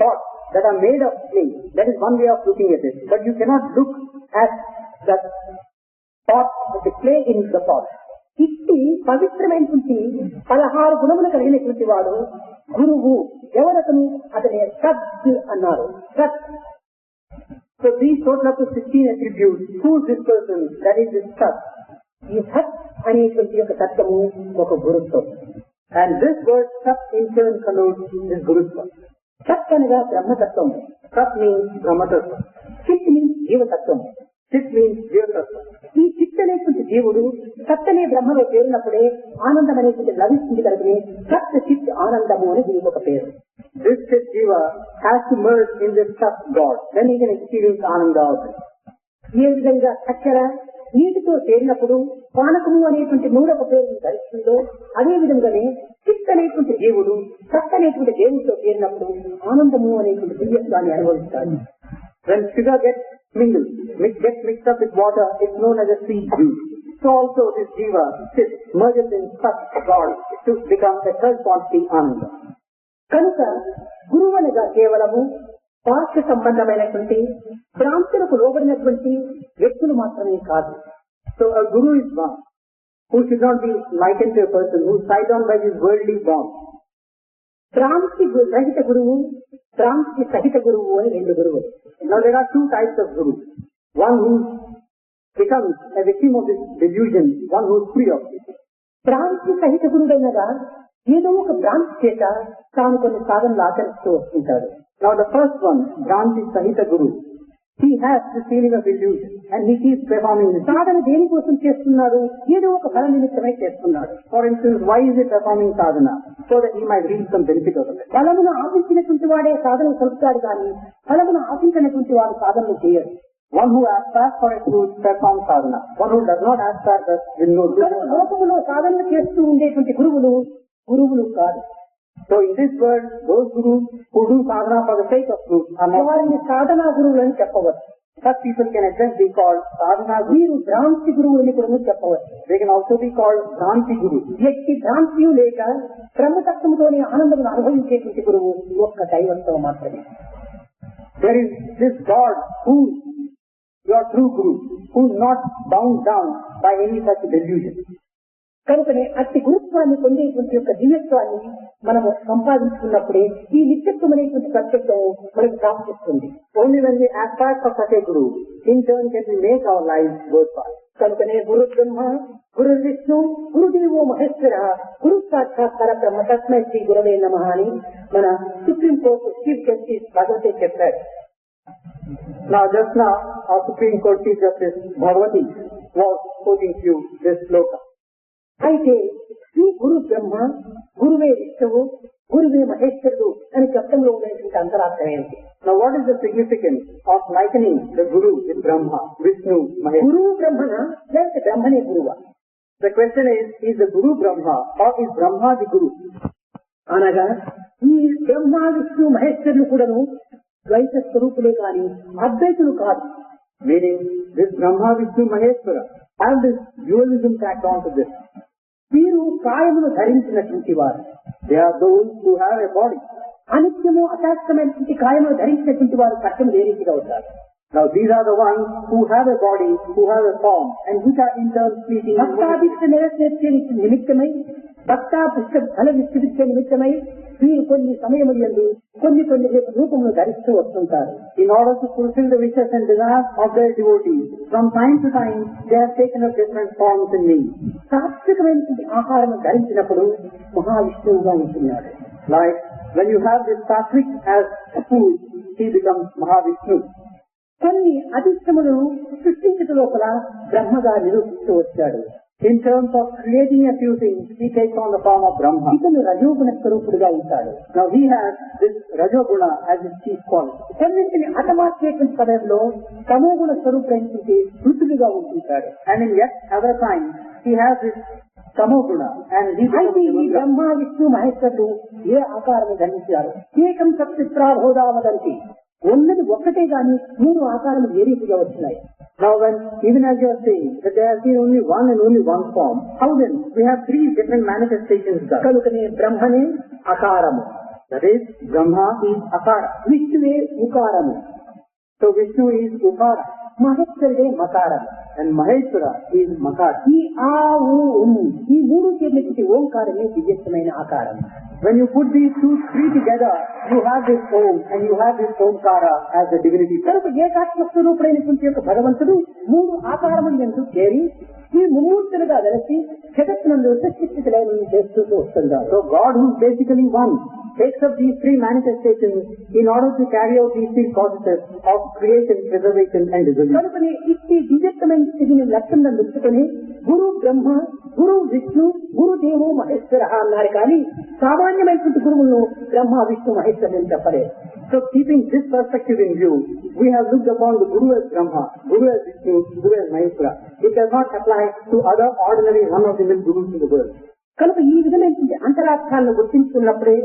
pots that are made of clay, that is one way of looking at it. But you cannot look at the pot, the clay in the pot. ఇట్టి పవిత్రమైనటువంటి 16 గుణములు కలిగినటువంటి వాడు గురువు. ఎవరతను? అతని సత్ అన్నారు. సత్. So these total up to 16 attributes. Who is this person? That is this sat. ఈ సత్ అనేటువంటి యొక్క తత్వము ఒక గురుత్వం. And this word sat in turn connotes this gurutva. సత్ అనగా బ్రహ్మతత్వం. Sat means brahmatattva. చిత్ మీన్స్ జీవతత్వం. Chit means jivattatva. ఈ చిత్ అనేటువంటి జీవుడు సత్ అనే బ్రహ్మలో చేరినప్పుడే ఆనందం అనేటువంటి లభిస్తుంది కనుకనే సత్ చిత్ ఆనందము అని దీనికి ఒక పేరు. This chit jiva has to merge in this sat God. Then he can experience ananda also. ఏ విధంగా చక్కెర నీటితో చేరినప్పుడు పానకము అనేటువంటి నూరొక పేరును ధరిస్తుందో అదే విధంగానే చిత్ అనేటువంటి జీవుడు సత్ అనేటువంటి దేవుడితో చేరినప్పుడు ఆనందము అనేటువంటి దివ్యత్వాన్ని అనుభవిస్తాడు. When sugar gets mixed up with water, it's known as a sweet juice. So also this jiva sits, merges in sat God to become a third quantity ananda. కనుక గురువు అనగా కేవలము పార్శ్వ సంబంధమైనటువంటి భ్రాంతులకు లోబడినటువంటి వ్యక్తులు మాత్రమే కాదు. So a guru is one who should not be likened to a person who is tied down by these worldly bonds. భ్రాంతి రహిత గురువు, భ్రాంతి సహిత గురువు అని రెండు గురువులు. Now there are two types of gurus. One who becomes a victim of this delusion, one who is free of it. భ్రాంతి సహిత గురువు అనగా ఏదో ఒక భ్రాంతి చేత తాను కొన్ని సాధనలు ఆచరిస్తూ వస్తుంటాడు. Now the first one, Bhranti Sahita Guru, he has this feeling of illusion and he keeps performing this. సాధన దేనికోసం చేస్తున్నాడు? ఏదో ఒక ఫల నిమిత్తమై చేస్తున్నాడు. For instance, why is he performing sadhana? So that he might reap some benefit out of it. ఫలమును ఆశించినటువంటి వాడే సాధనలు కలుపుతాడు కానీ ఫలమును ఆశించినటువంటి వాడు సాధనలు చేయడు. One who aspires for a truth performs sadhana. One who does not aspire that will no truth. లోకములో సాధనలు చేస్తూ ఉండేటువంటి గురువులు కాదు. So in this world, those gurus who do sadhana for the sake of truth are not. వారిని సాధనా గురువులని చెప్పవచ్చు. such people can at best be called sadhana guru. వీరు భ్రాంతి గురువుని కూడా చెప్పవచ్చు. They can also be called Bhranti Guru. వ్యక్తి భ్రాంతియు లేక బ్రహ్మతత్వంతోనే ఆనందం అనుభవించేటువంటి గురువు ఒక్క దైవంతో మాత్రమే. There is this God who your true Guru, who is not bound down by any such delusion. కనుకనే అట్టి గురుత్వాన్ని పొందేటువంటి యొక్క దివ్యత్వాన్ని మనము సంపాదించుకున్నప్పుడే ఈ నిత్యత్వం అనేటువంటి ప్రత్యక్షం మనకు ప్రాప్తిస్తుంది. Only when we aspire for such a Guru, in turn can we make our lives worthwhile. కనుకనే గురు బ్రహ్మ, గురు విష్ణు, గురుదేవో మహేశ్వర, గురు సాక్షాత్కార బ్రహ్మ తస్మై శ్రీ గురవే నమః అని మన supreme court chief justice Bhagwati చెప్పారు. Now just now our Supreme Court Chief Justice Bhagavati was quoting you this sloka. అయితే శ్రీ గురు బ్రహ్మ, గురువే విష్ణువు, గురువే మహేశ్వరుడు అని చెప్పడంలో ఉండేటువంటి అంతరార్థం ఏంటి? Now what is the significance of likening the Guru with Brahma, Vishnu, Maheshwara? గురువు బ్రహ్మన లేకపోతే బ్రహ్మనే గురువా? The question is the Guru Brahma or is Brahma the Guru? అనగా ఈ బ్రహ్మ విష్ణు మహేశ్వరులు కూడాను ద్వైత స్వరూపులే కాని అద్వైతులు కాదు. Meaning this Brahma, Vishnu, Maheshwara have this dualism tacked onto this. వీరు కాయమును ధరించినటువంటి వారు. They are those who have a body. అనిత్యము అశాస్త్రమైనటువంటి కాయమును ధరించినటువంటి వారు కష్టం ఏ రీతిగా అవుతారు? Now these are the ones who have a body, who have a form, and which are in turn fleeting. భక్తాభిష్ట నిరస్య నిమిత్తమై, భక్తాభిష్ట ఫల విస్తృత్య నిమిత్తమై వీరు కొన్ని సమయములందు కొన్ని రూపములు ధరిస్తూ వస్తుంటారు. In order to fulfill the wishes and desires of their devotees, from time to time they have taken up different forms in me. సాత్వికమైనటువంటి ఆహారం ధరించినప్పుడు మహావిష్ణువుగా ఉంటున్నాడు. Like when you have this sattvic as food, he becomes Mahavishnu. కొన్ని అధిష్టములను సృష్టించడం లోపల బ్రహ్మగా నిరూపిస్తూ వచ్చాడు. In terms of creating a few things, he takes on the form of Brahma. ఇతను రజోగుణ స్వరూపుడుగా ఉంటాడు. Now he has this Rajoguna as his chief quality. కొన్నింటిని హతమార్చేటువంటి సమయంలో తమోగుణ స్వరూపుడైనటువంటి ఋతులుగా ఉంటుంటాడు. And in yet other times, he has this Tamoguna and he అయితే ఈ becomes Brahma Vishnu మహేశ్వరుడు ఏ ఆకారం ధరించారు? ఏకం సప్తిప్రాభోదావదంతి, ఉన్నది ఒక్కటే గాని మూడు ఆకారం ఏ రీతిగా వచ్చినాయి? Now when, even as you are saying, that there has been only one and only one form, how then we have three different manifestations thus? కనుకనే బ్రహ్మనే అకారము, That is, Brahma is Akara. విష్ణువే ఉకారము, So Vishnu is Ukara మహేశ్వరుడే మకారము, and Maheshwara is Makara. ఈ ఆ ఊ ఉమ్ ఈ మూడు చేరినటువంటి ఓంకారమే దివ్యమైన ఆకారం. When you put these three together, you have this Om and you have this Omkara as the divinity. కనుక ఏకాత్మ స్వరూపుడైనటువంటి యొక్క భగవంతుడు మూడు ఆకారములు ఎందుకు చేరి ఈ ముమ్మూర్తులుగా వెలసి జగత్తునందు సృష్టిస్థితులను చేస్తూ వస్తున్నారు. So God, who is basically one, takes up these three manifestations in order to carry out these three processes of creation, preservation and dissolution. కనుకనే ఇట్టి దివ్యత్వమైన స్థితిని లక్ష్యం ఉంచుకొని గురు బ్రహ్మ, గురు విష్ణు, గురుదేవో మహేశ్వర అన్నారు కానీ సామాన్యమైనటువంటి గురువులను బ్రహ్మ విష్ణు మహేశ్వరుని చెప్పలేదు. So keeping this perspective in view, we have looked upon the Guru as Brahma, Guru as Vishnu, Guru as Maheshwara. It does not apply to other ordinary run-of-the-mill gurus in the world. కనుక ఈ విధమైనటువంటి అంతరార్థాలను గుర్తించుకున్నప్పుడే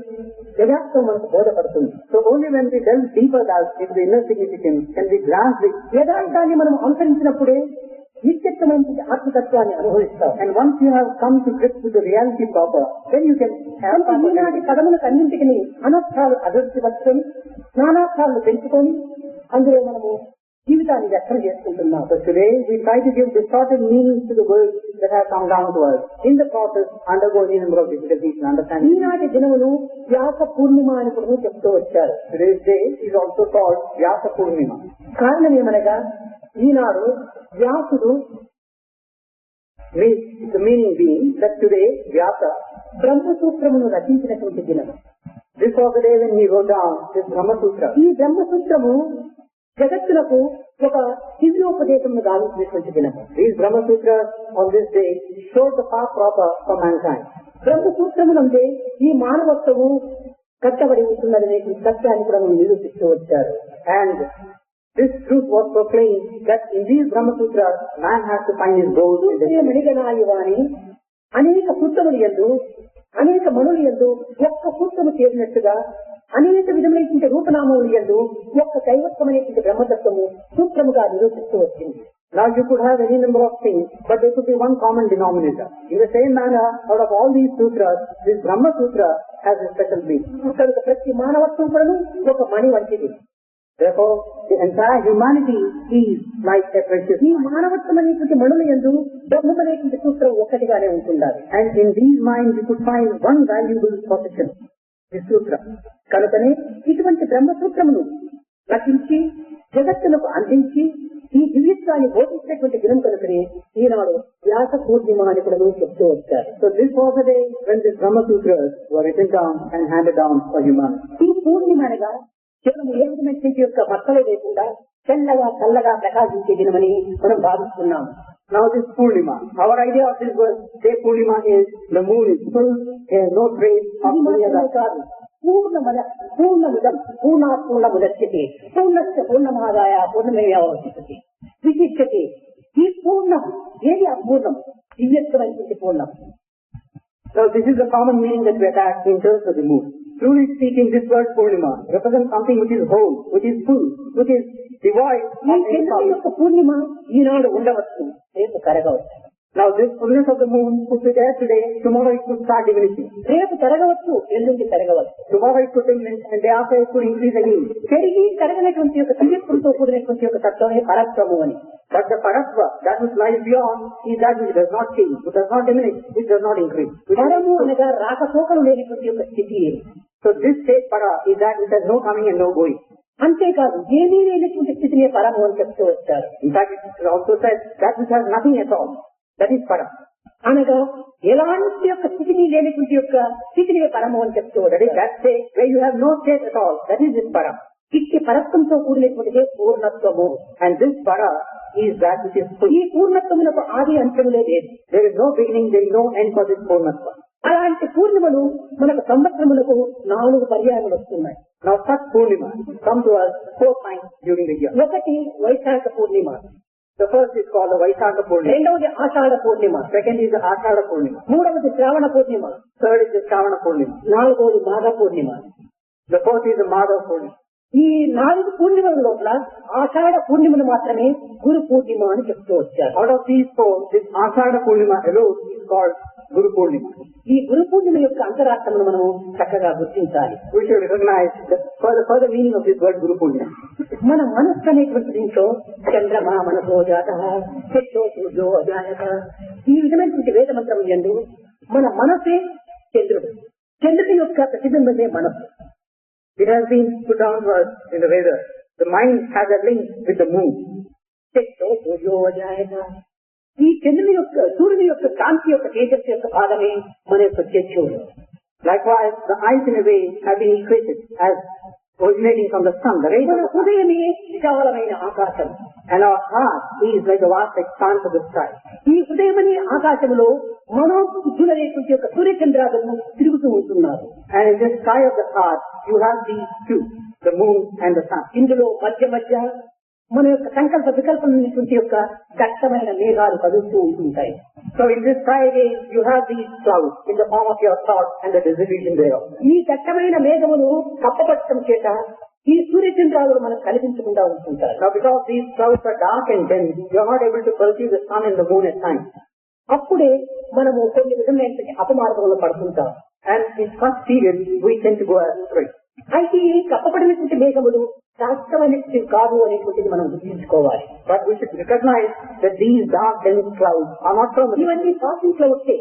యథార్థం మనకు బోధపడుతుంది. So only when we delve deeper into the inner significance can we grasp it. యథార్థాన్ని మనం అనుసరించినప్పుడే నిత్యత్వమైనటువంటి ఆత్మతత్వాన్ని అనుభవిస్తాం. And once you have come to grips with the reality proper, then you can have ఈనాటి పదములకు అన్నింటికి అనర్థాలు అభివృద్ధి పట్టుకొని స్నానార్థాలను పెంచుకొని అందులో మనము జీవితాన్ని వ్యక్తం చేసుకుంటున్నాం. So today we try to give distorted meanings to the words that have come down to us. In the process, undergo any number of difficulties in understanding. ఈనాటి దినమును వ్యాస పూర్ణిమ అని కూడా చెప్తూ వచ్చారు. Today's day is also called Vyasa Purnima. కారణం ఏమనగా ఈనాడు వ్యాసుడు The meaning being that today Vyasa, బ్రహ్మసూత్రమును రచించినటువంటి దినం. this was the day when he wrote down this Brahma Sutra. ఈ బ్రహ్మసూత్రము జగత్తులకు ఒక దివ్యోపదేశమును గావించినటువంటి దినం. These Brahma Sutras on this day showed the path proper for mankind. బ్రహ్మసూత్రములంటే ఈ మానవత్వము కట్టబడి ఉంటున్నదనే సత్యాన్ని కూడా మనం నిరూపిస్తూ వచ్చారు. And this truth was proclaimed that in these Brahma Sutras man has to find his goals. మణిగణాయువాని అనేక సూత్రములు యందు అనేక మనులు యందు ఒక్క సూత్రము చేరినట్టుగా అనేక విధములైన రూపనామములు యందు ఒక్క దైవత్వమైనటువంటి బ్రహ్మతత్వము సూత్రముగా నిరూపిస్తూ వచ్చింది. Now you could have any number of things, but there could be one common denominator. In the same manner, out of all these sutras, this Brahma Sutra has a special meaning. కనుక ప్రతి మానవత్వం కూడా ఒక మణి వంటిది. Therefore, the entire humanity is like a precious. ఈ మానవత్వం అనేటువంటి మణుల యందు బ్రహ్మమనేటువంటి సూత్రం ఒక్కటిగానే ఉంటుండాలి. And in these minds you could find one valuable possession, the sutra. కనుకనే ఇటువంటి బ్రహ్మసూత్రమును రచించి జగత్తులకు అందించి ఈ దివ్యత్వాన్ని బోధించినటువంటి దినం కనుకనే ఈనాడు వ్యాస పూర్ణిమ అని కూడా చెప్తూ వచ్చారు. So this was the day when the Brahma Sutras were written down and handed down for humanity. ఈ పూర్ణిమ అనగా కేవలం ఏ విధమైనటువంటి యొక్క మచ్చలు లేకుండా చల్లగా చల్లగా ప్రకాశించే దినమని మనం భావిస్తున్నాం. Now this Purnima, our idea of this word, say Purnima is the moon is full, there is no trace of ఇది కాదు. పూర్ణముదం పూర్ణాత్మూలముదచ్యతే పూర్ణస్య పూర్ణమాదాయ పూర్ణమేవావశిష్యతే విశిష్యతే. ఈ పూర్ణం ఏది అపూర్ణం? దివ్యత్వమైనటువంటి పూర్ణం. So this is the common meaning that we attach in terms of the moon. Truly speaking, this word Purnima represents something which is whole, which is full, which is devoid ఈ of any చంద్రుని solid. యొక్క పూర్ణిమ ఈనాడు ఉండవచ్చు, రేపు కరగవచ్చు. Now this fullness of the moon could be there today, tomorrow it could start diminishing. రేపు కరగవచ్చు, ఎల్లుండి కరగవచ్చు. Tomorrow it could diminish and day after it could increase again. పెరిగి కరగనటువంటి యొక్క దివ్యత్వంతో కూడినటువంటి యొక్క తత్వమే పరత్వము అని. But the Paratva, that which lies beyond, is that which does not change, which does not diminish, which does not increase. పరము అనగా రాకపోకలు లేనటువంటి యొక్క స్థితి. So this state Para is that which has no coming and no going. అంతేకాదు ఏమీ లేనటువంటి స్థితినే పరము అని చెప్తూ వచ్చారు. In fact, it is also said that which has nothing at all, that is Para. అనగా ఎలాంటి యొక్క స్థితిని లేనటువంటి యొక్క స్థితిని పరము అని చెప్తూ That is that state where you have no state at all, that is this Para. ఇట్టి పరత్వంతో కూడినటువంటిదే పూర్ణత్వము. And this Para is that which is full. ఈ పూర్ణత్వమునకు ఆది అంతములే లేదు. There is no beginning, there is no end for this Purnatva. అలాంటి పూర్ణిమలు మనకు సంవత్సరములకు 4 పర్యాయాలు వస్తున్నాయి. Now such Purnima come to us 4 times during the year. ఒకటి వైశాఖ పూర్ణిమ, The first is called the Vaisakha Purnima. రెండవది ఆషాఢ పూర్ణిమ, Second is the Ashada Purnima. మూడవది శ్రావణ పూర్ణిమ, Third is the Shravana Purnima. నాలుగవది మాఘ పూర్ణిమ. The fourth is the Madhav Purnima. ఈ 4 పూర్ణిమల లోపల ఆషాఢ పూర్ణిమను మాత్రమే గురు పూర్ణిమ అని చెప్తూ వచ్చారు. Out of these 4, this Ashada Purnima alone is called Guru Purnima. ఈ గురు పూర్ణిమ యొక్క అంతరార్థమును మనం చక్కగా గుర్తించాలి. We should recognize the further meaning of this word Guru Purnima. మన మనస్సు అనేటువంటి దీంట్లో చంద్రమా మనసో జాత శిక్షో సూర్యో అజాయత ఈ విధమైనటువంటి వేద మంత్రం యందు మన మనసే చంద్రుడు, చంద్రుడి యొక్క ప్రతిబింబమే మనస్సు. It has been put down to us in the Vedas. The mind has a link with the moon. శిక్షో సూర్యో అజాయత ఈ చంద్రుని యొక్క సూర్యుని యొక్క కాంతి యొక్క తేజస్సు యొక్క భాగమే మన యొక్క చక్షువు. Likewise, the eyes in a way have been equated as originating from the sun, the rays of మన the sun. హృదయమే విశాలమైన ఆకాశం. And our heart is like the vast expanse of the sky. ఈ హృదయమనే ఆకాశంలో మనోబుద్ధులనేటువంటి యొక్క సూర్యచంద్రాలను తిరుగుతూ ఉంటున్నారు. And in the sky of the heart, you have these two, the moon and the sun. ఇందులో మధ్య మధ్య మన యొక్క సంకల్ప వికల్పమైనటువంటి యొక్క దట్టమైన మేఘాలు కదులుతూ ఉంటుంటాయి. So in this sky again, you have these clouds in the form of your thoughts and the dissolution thereof. ఈ దట్టమైన మేఘమును కప్పపట్టడం చేత ఈ సూర్యచంద్రాలు మనకు కనిపించకుండా ఉంటుంటారు. Now because these clouds are dark and dense, you are not able to perceive the sun and the moon at times. అప్పుడే మనము కొన్ని విధమైనటువంటి అపమార్గంలో పడుతుంటాం. And in such periods, we tend to go astray. అయితే ఈ కప్పబడినటువంటి మేఘములు శాస్త్రమైనటువంటి కాదు అనేటువంటిది మనం గుర్తించుకోవాలి. But we should recognize that these dark dense clouds are not permanent. ఇవన్నీ passing క్లౌడ్సే.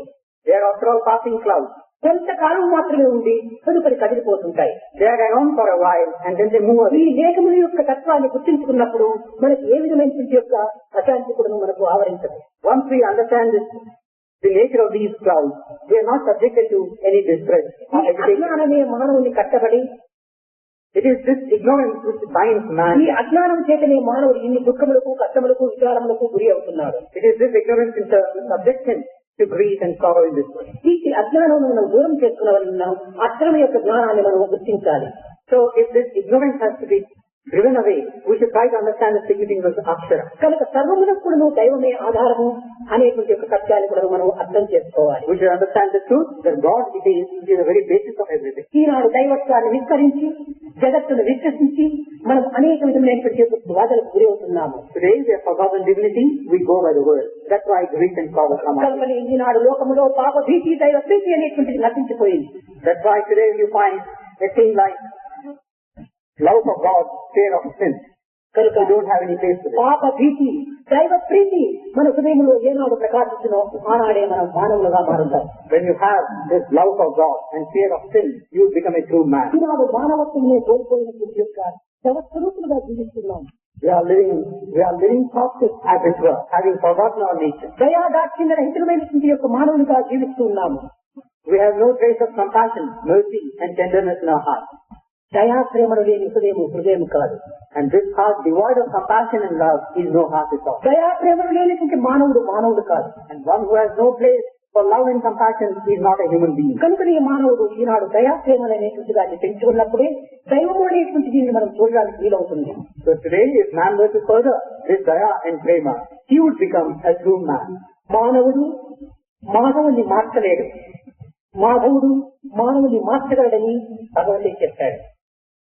They are after all passing clouds. కొంతకాలం మాత్రమే ఉండి తదుపరి కదిలిపోతుంటాయి. They are around for a while and then they move away. ఈ మేఘముల యొక్క తత్వాన్ని గుర్తించుకున్నప్పుడు మనకి ఏ విధమైనటువంటి యొక్క అశాంతి కూడా మనకు ఆవరించదు. Once we understand this, the nature of these clouds, we are not subjected to any distress or agitation. అజ్ఞానమే మానవుని కట్టబడి It is this ignorance which binds man. ఈ అజ్ఞానం చేతనే మానవుడు ఇన్ని దుఃఖములకు కష్టములకు విచారములకు గురి అవుతున్నాడు. It is this ignorance in turn subjects him to grief and sorrow in this world. ఈ అజ్ఞానం మనం దూరం చేసుకున్న అజ్ఞానం యొక్క జ్ఞానాన్ని మనం గుర్తించాలి. So if this ignorance has to be driven away, we should try to understand the significance of Akshara. కనుక సర్వమునకు కూడా దైవమే ఆధారము అనేటువంటి ఒక సత్యాన్ని కూడా మనం అర్థం చేసుకోవాలి. We should understand the truth that God is the very basis of everything. ఈనాడు దైవత్వాన్ని విస్తరించి జగత్తును విశ్వసించి మనం అనేక విధమైనటువంటి బాధలకు గురి అవుతున్నాము. Today we have forgotten divinity, we go by the word. That's why Greek and power come out. కనుక ఈనాడు లోకములో పాప భీతి దైవ ప్రీతి అనేటువంటిది నశించిపోయింది. That's why today you find a thing like love of God, fear of sin. కనుక You don't have any place for it. పాప భీతి దైవ ప్రీతి మన హృదయంలో ఏనాడు ప్రకాశించునో ఆనాడే మనం మానవులుగా మారుతాం. When you have this love of God and fear of sin, you become a true man. ఈనాడు మానవత్వమే కోల్పోయినటువంటి యొక్క శవస్వరూపులుగా జీవిస్తున్నాం. We are living corpses as it were, having forgotten our nature. దయా దాక్షిణ్య రహితమైనటువంటి యొక్క మానవునిగా జీవిస్తున్నాము. We have no trace of compassion, mercy and tenderness in our heart. దయా ప్రేమలు లేని హృదయం కాదు. And this heart devoid of compassion and love is no heart at all. దయా ప్రేమలు లేనటువంటి మానవుడు కాదు. And one who has no place for love and compassion is not a human being. కనుకనే మానవుడు ఈనాడు దయా ప్రేమలు అనేటువంటి దాన్ని పెంచుకున్నప్పుడే దైవము అనేటువంటి దీన్ని మనం చూడడానికి వీలవుతుంది. So today if man were to further this daya and prema, he would become a true man. మానవుడు మానవుని మార్చలేడు, మాధవుడు మానవుని మార్చగలడని భగవంతుడు చెప్పాడు.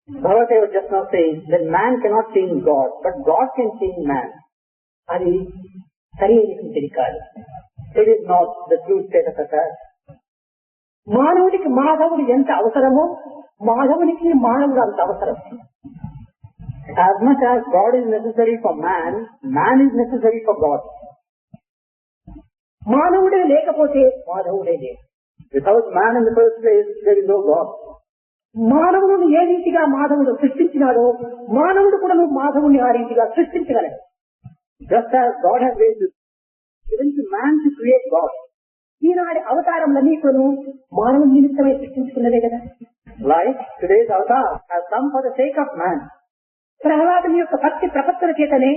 Bhagavad was just now saying that man cannot change God, but God can change man. అది సరి అయినటువంటిది కాదు. It is not the true state of affairs. మానవుడికి మాధవుడు ఎంత అవసరమో మాధవునికి మానవుడు అంత అవసరం. As much as God is necessary for man, man is necessary for God. మానవుడే లేకపోతే మాధవుడే లేదు. Without man in the first place, there is no God. మానవుడు ఏ రీతిగా మాధవుడు సృష్టించినాడో మానవుడు కూడా మాధవుని ఆ రీతిగా సృష్టించగలడు. Just as God has given to man to create God. ఈనాటి అవతారములన్నీ కూడా మానవుని నిమిత్తమై సృష్టించుకున్నదే కదా. Like today's avatar has come for the sake of man. ప్రహ్లాదుని యొక్క భక్తి ప్రపత్తుల చేతనే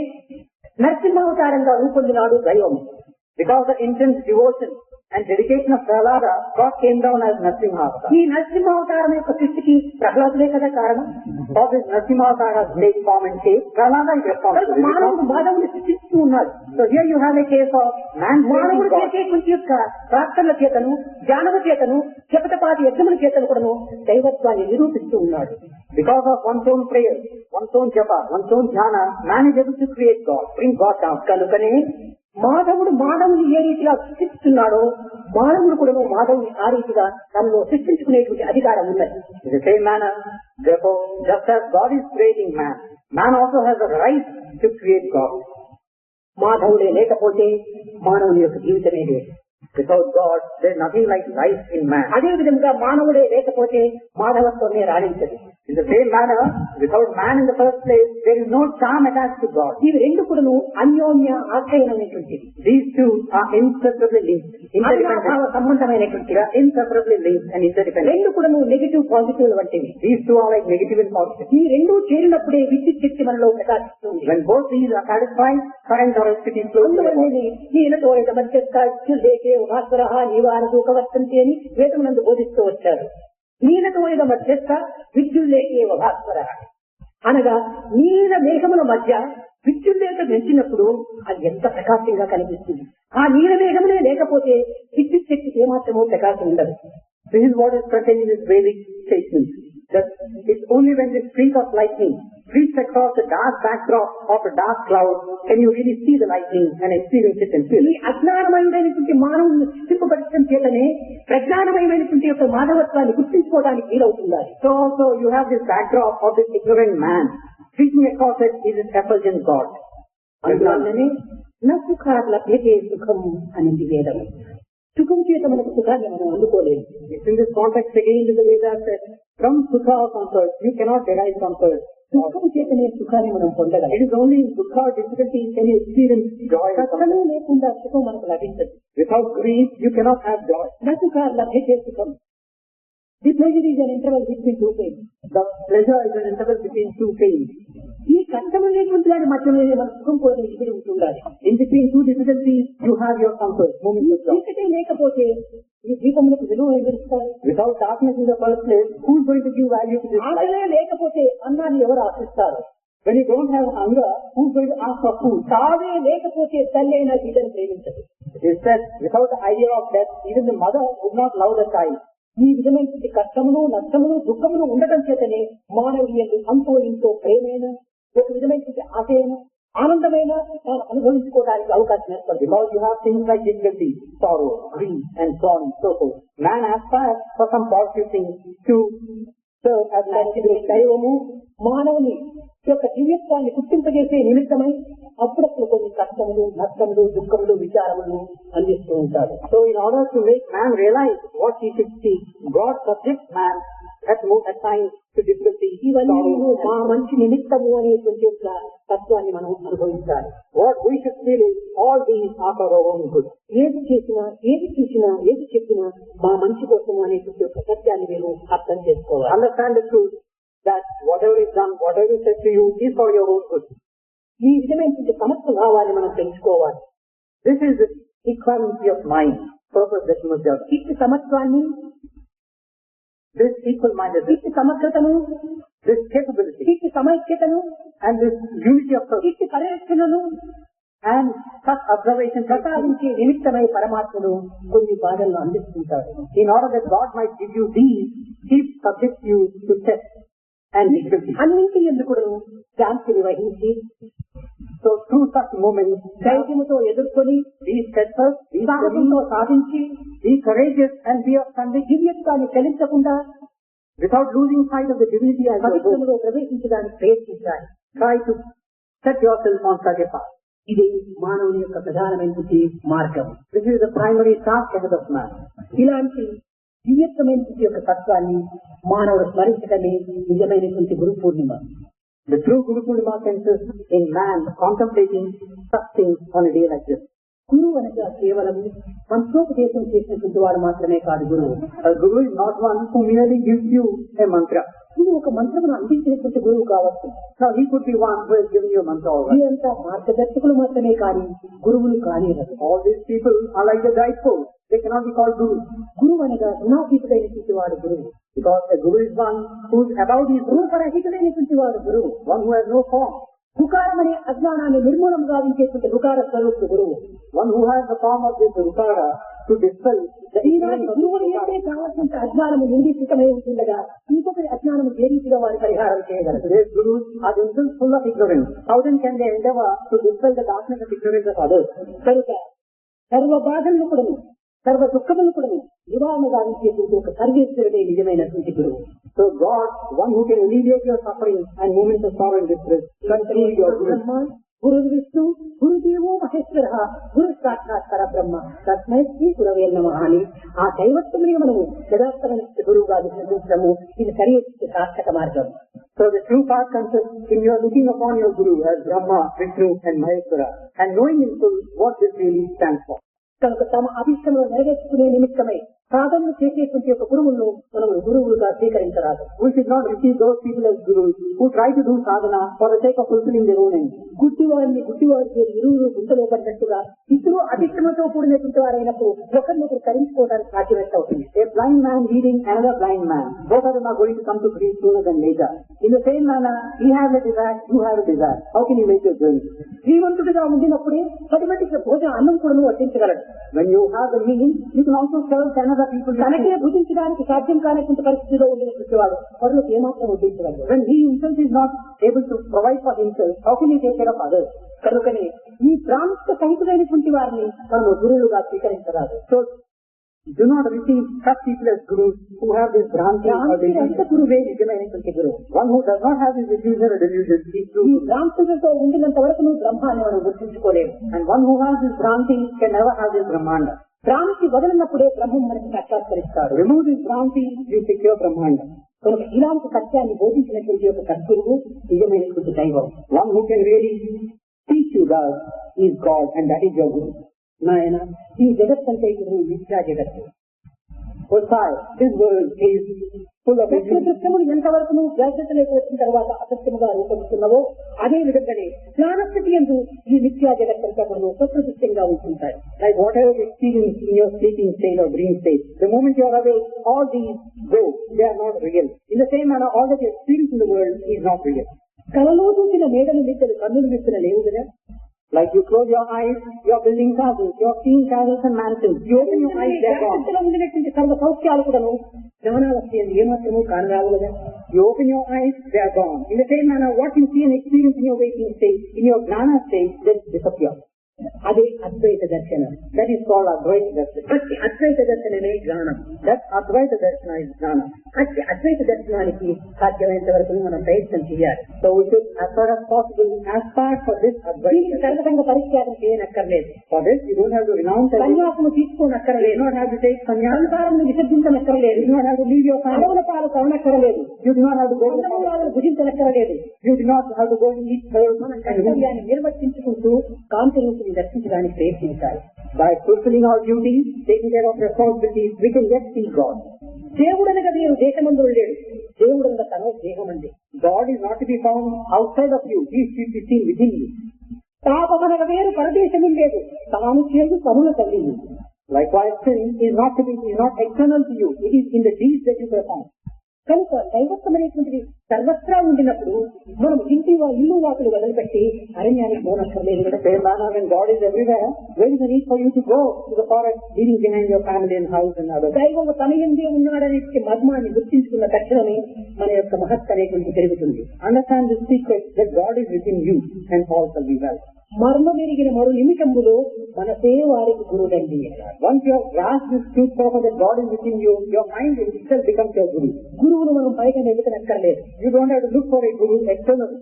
నరసింహావతారంగా రూపొందినాడు దైవం. Because of intense devotion and dedication of Prahlada, God came down as Narasimha avatar. ఈ నరసింహావతారం యొక్క సృష్టికి ప్రహ్లాదులే కదా కారణం. For this Narasimha avatar take form and shape, Prahlada is responsible. మానవుడు మాధవుని సృష్టిస్తూ ఉన్నాడు. So here you have a case of man మానవుడు creating God. చేసేటువంటి యొక్క ప్రార్థనల చేతను జ్ఞానముల చేతను జపతపాటి యజ్ఞముల చేతను కూడాను దైవత్వాన్ని నిరూపిస్తూ ఉన్నాడు. Because of one's own prayer, one's own japa, one's own jhana, man is able to create God, bring God down. కనుకనే మాధవుడు మానవుని ఏ రీతిగా సృష్టిస్తున్నాడో మానవుడు కూడా మాధవుని ఆ రీతిగా తనలో సృష్టించుకునేటువంటి అధికారం ఉన్నది. In the same manner, therefore, just as God is creating man, man also has the right to create God. మాధవుడే లేకపోతే మానవుని యొక్క జీవితమే లేదు. Without God, there is nothing like life in man. అదే విధంగా మానవుడే లేకపోతే మాధవత్వమే రాణించదు. In the same manner, without man in the first place, there is no charm attached to God. ఇవి రెండు కూడా అన్యోన్య ఆశ్రయమైనటువంటివి. These two are inseparably linked, అవినాభావ సంబంధమైనటువంటివి. They are inseparably linked and interdependent. రెండు కూడా నెగిటివ్ పాజిటివ్ వంటివి. These two are like negative and positive. ఈ రెండు చేరినప్పుడే విద్యుత్ శక్తి మనలో ప్రకాశిస్తుంది. When both these are satisfied, current or electricity flows through the body. ఈయనతో మధ్యస్థే భాస్వర నీవార దూకవర్తంతి అని వేదమునందు బోధిస్తూ వచ్చారు. నీలతో మధ్యస్థ విద్యుల్లేకే భాస్వర అనగా నీల మేఘముల మధ్య విద్యుల్లేక పెంచినప్పుడు అది ఎంత ప్రకాశంగా కనిపిస్తుంది. ఆ నీల మేఘములే లేకపోతే విద్యుత్ శక్తికి ఏమాత్రమో ప్రకాశం ఉండదు. This is what is contained in this Vedic statement. That it's only when this streak of lightning streaks across the dark backdrop of a dark cloud can you really see the lightning and experience it and feel ఈ it. అజ్ఞానమైనటువంటి మానవుని సృష్టింపబడటం చేతనే ప్రజ్ఞానమైనటువంటి యొక్క మానవత్వాన్ని గుర్తించుకోవడానికి వీలవుతుంది. So also you have this backdrop of this ignorant man. Streaking across it is this effulgent God. అందువల్లనే నా సుఖాల పేటే సుఖం అనేది వేదము. సుఖం చేత మనకు సుఖాన్ని మనం అందుకోలేము. It's in this context again in the Vedas that from sukha or comfort you cannot derive comfort. సుఖం చేతనే సుఖాన్ని మనం పొందగలం. It is only in sukha or difficulty can you experience joy and comfort. కష్టమే లేకుండా సుఖం మనకు లభించదు. Without grief you cannot have joy. నా సుఖాల పేటే సుఖం. The pleasure is an interval between two pains. The pleasure is an interval between two pains. ఈ కష్టమైనటువంటి దాని మధ్యలో మన సుఖం కోసం ఇక్కడ ఉంటుండాలి. In between two difficulties you have your comfort, moment of joy. చీకటే లేకపోతే ఈ దీపములకు విలువ ఎవరిస్తారు? Without darkness in the first place, who is going to give value to this light? ఆకలే లేకపోతే అన్నాన్ని ఎవరు ఆశిస్తారు? When you don't have hunger, who's going to ask for food? తావే లేకపోతే తల్లి అయినా బిడ్డను ప్రేమించదు. It is said, without the idea of death, even the mother would not love the child. ఈ విధమైనటువంటి కష్టములు, నష్టములు, దుఃఖములు ఉండటం చేతనే మానవుడి యందు అంతో ఇంతో ప్రేమైన, ఒక విధమైనటువంటి ఆశయము, ఆనందమైన తాను అనుభవించుకోవడానికి అవకాశం ఏర్పడుతుంది. Because you have things like difficulty, sorrow, grief, and so on and so forth. Man aspires for some positive things to serve as an activity. దైవము మానవుని యొక్క దివ్యత్వాన్ని గుర్తింపజేసే నిమిత్తమై అప్పుడప్పుడు కొన్ని కష్టములు, నష్టములు, దుఃఖములు, విచారములు అందిస్తూ ఉంటాడు. So in order to make man realize what he should seek, God subjects man at times to difficulty. ఇవన్నీ మా మంచి నిమిత్తము అనేటువంటి యొక్క తత్వాన్ని మనం అనుభవించాలి. What we should feel is all these are for our own good. ఏది చేసినా, ఏది చూసినా, ఏది చెప్పినా మా మంచి కోసము అనేటువంటి యొక్క సత్యాన్ని మేము అర్థం చేసుకోవాలి. Understand the truth that whatever is done, whatever is said to you is for your own good. ఈ విధమైనటువంటి సమస్య భావాన్ని మనం తెలుసుకోవాలి. This is the equality of mind, purpose that you must have. ఇట్టి సమత్వాన్ని, This equal-mindedness, ఇట్టి సమగ్రతను, this capability, ఇట్టి సమైక్యతను, and this unity of purpose, ఇట్టి పరిరక్షణను and such observation ప్రసాదించే నిమిత్తమై పరమాత్మను కొన్ని బాధలను అందిస్తుంటాడు. in order that God might give you these, He subjects you to test and difficulty. అన్నింటి ఎందుకు శాంతిని వహించి, So through such moments, ధైర్యముతో ఎదుర్కొని, be steadfast, be సాహసంతో steady, సాధించి, be courageous, and be of conviction, దివ్యత్వాన్ని చలించకుండా without losing sight of the divinity as you go. పవిత్రములో ప్రవేశించడానికి ప్రయత్నించాలి. Try to set yourself on such a path. ఇది మానవుని యొక్క ప్రధానమైనటువంటి మార్గం. This is the primary task ahead of man. ఇలాంటి దివ్యత్వమైనటువంటి యొక్క తత్వాన్ని మానవుడు స్మరించడమే నిజమైనటువంటి Guru Purnima. The true Guru Purnima consists in man contemplating such things on a day like this. గురువు అనగా కేవలం మంత్రోపదేశం చేసినటువంటి వాడు మాత్రమే కాదు గురువు. A guru is not one who merely gives you a mantra. ఇది ఒక మంత్రమును అందించినటువంటి గురువు కావచ్చు. Now he could be one who has given you a mantra already. వీరంతా మార్గదర్శకులు మాత్రమే కానీ గురువులు కానీ. All these people are like the guideposts. They cannot be called gurus. గురువు అనగా గుణాతీతుడైనటువంటి వాడు గురువు. Because a guru is one who is about his guru, రూపరహితుడైనటువంటి వాడు గురువు. one who has no form, రుకారం అనే అజ్ఞానాన్ని నిర్మూలం గావించేటువంటి రుకార స్వరూపుడు గురువు. one who has the form of this rukara to dispel the ఈనాటి ignorance of గురువులు the ఏంటే కావాల్సిన అజ్ఞానము నిందితమై ఉంటుండగా ఇంకొకరి అజ్ఞానము ఏ రీతిగా వారి పరిహారం చేయగలరు? Today's gurus are themselves full of ignorance. How then can they endeavor to dispel the darkness of ignorance of others? కనుక సర్వ బాధలను కూడా, సర్వ దుఃఖములు కూడా నివారణ గావించేటువంటి ఒక సర్వేశ్వరుడే నిజమైనటువంటి గురువు. So God, one who can alleviate your suffering and moments of sorrow and distress, considers your guru. గురు విష్ణు, గురుదేవో మహేశ్వర, గురు సాక్షాత్ పరబ్రహ్మ, తస్మై శ్రీ గురవే నమః అని ఆ దైవత్వమే మనము యథార్థమైన గురువుగా విశ్వసించడము ఇది సరి సార్థక మార్గం. So the true path consists in your looking upon your guru as Brahma, Vishnu and Maheshwara and knowing in full what this really stands for. కనుక తమ అభిష్టంలో నెరవేర్చుకునే నిమిత్తమై సాధన చేసేటువంటి ఒక గురువులను మనం గురువులుగా స్వీకరించరాదు. We should not receive those people as gurus who try to do sadhana for the sake of fulfilling their own ends. గుడ్డివారిని గుడ్డివారి ఇరువురు గుంటలో పడినట్టుగా ఇద్దరు అభిష్టంతో కూడినటువంటి వారైనప్పుడు ఒకరినొకరు తరించుకోవడానికి సాధ్యమైతే అవుతుంది. A blind man leading another blind man, both of them are going to come to grief sooner than later. In the same manner, he has a desire, you have a desire. How can you make your journey? శ్రీమంతుడిగా ఉండినప్పుడే 10 మందికి భోజనం అన్నం కూడా వడ్డించగలడు. When you have the means, you can also serve another people. తనకే భుజించడానికి సాధ్యం కానటువంటి పరిస్థితిలో ఉండినటువంటి వాడు పరులకు ఏమాత్రం వడ్డించగలడు. When he himself is not able to provide for himself, how can he take care of others? కనుకనే ఈ ప్రాంత సహితులైనటువంటి వారిని మనము గురువులుగా స్వీకరించరాదు. So do not receive such people as gurus who have this Bhranti or delusion. గురువే నిజమైనటువంటి గురువు. One who does not have this illusion or delusion is true. ఈ భ్రాంతులతో ఉండినంత వరకు నువ్వు బ్రహ్మాన్ని మనం గుర్తించుకోలేవు. And one who has this Bhranti can never have this Brahmanda. భ్రాంతి వదలినప్పుడే బ్రహ్మం మనకి సాక్షాత్కరిస్తాడు. Remove this Bhranti, you secure Brahmanda. కనుక ఇలాంటి సత్యాన్ని బోధించినటువంటి ఒక సద్గురువు నిజమైనటువంటి దైవం. One who can really teach you that is God and that is your Guru. నాయన ఈ జగత్తంటే ఇది మిథ్యా జగత్తు. This world is full of illusions. సత్యములు ఎంతవరకు నువ్వు జాగ్రత్తలోకి వచ్చిన తర్వాత అసత్యముగా రూపొందుతున్నావో అదే విధంగానే జ్ఞానస్థితి యందు ఈ మిథ్యా జగత్తంతా కూడా సత్యసిద్ధంగా ఉంటుంటాయి. Like whatever you experience in your sleeping state or dream state, the moment you are awake, all these go. They are not real. In the same manner, all that you experience in the world is not real. కలలో చూసిన మేడలు మిద్దలు కన్నులు విప్పిన లేవు కదా. Like you close your eyes, you are building castles, you are seeing castles and mansions. You open your eyes, they are gone. ఉండినటువంటి సర్వ సౌఖ్యాలు కూడాను జ్ఞానావస్థ ఏమాత్రము కానరావు కదా. You open your eyes, they are gone. In the same manner, what you see and experience in your waking state, in your jnana state, then disappear. అదే అద్వైత దర్శనం. That is called Advaita Darshana. అట్టి అద్వైత దర్శనమే జ్ఞానం. That Advaita Darshana is jnana. అట్టి అద్వైత దర్శనానికి సాధ్యమైనంత వరకు మనం ప్రయత్నం చేయాలి. So we should, as far as possible, aspire for this Advaita. దీనికి సర్వతంగా పరిత్యాగం చేయనక్కర్లేదు. For this, you don't have to renounce everything. సన్యాసము తీసుకోనక్కర్లేదు. You do not have to take sannyasa. సంసారమును విసర్జించనక్కర్లేదు. You do not have to leave your family. అడవుల పాలు కావనక్కర్లేదు. You do not have to go to the అడవులను భుజించనక్కర్లేదు. You do not have to go and eat herbs. మన కర్తవ్యాన్ని నిర్వర్తించుకుంటూ కాంతిని దర్శించడానికి ప్రయత్నించాలి. By fulfilling our duties, taking care of responsibilities, we can yet see God. దేవుడనగా దేవుడు దేశమందు లేడు. దేవుడనగా తన దేహం అండి. God is not to be found outside of you. He should be seen within you. పాపమనగా వేరు పరదేశము లేదు. తాను చేదు పనుల తల్లి. Likewise, sin is not external to you. It is in the deeds that you perform. కనుక దైవత్వం అనేటువంటిది సర్వత్రా ఉండినప్పుడు మనం ఇల్లు వాకులు వదిలిపెట్టి అరణ్యానికి పోనక్కర్లేదు. Same manner, when God is everywhere, where is the need for you to go to the forest, leaving behind your family and house and others? దైవం తన ఎందే ఉన్నాడనే మర్మాన్ని గుర్తించుకున్న తక్షణమే మన యొక్క మహత్వ అనేటువంటి పెరుగుతుంది. Understand the secret that God is within you and all shall be well. మర్మ మెరిగిన మరో నిమిషంలో మనసే వారికి గురుడండి. Once you have grasped this truth proper that God is within you, your mind itself becomes your guru. గురువును మనం బయట వెతుకనక్కర్లేదు. You don't have to look for a guru externally.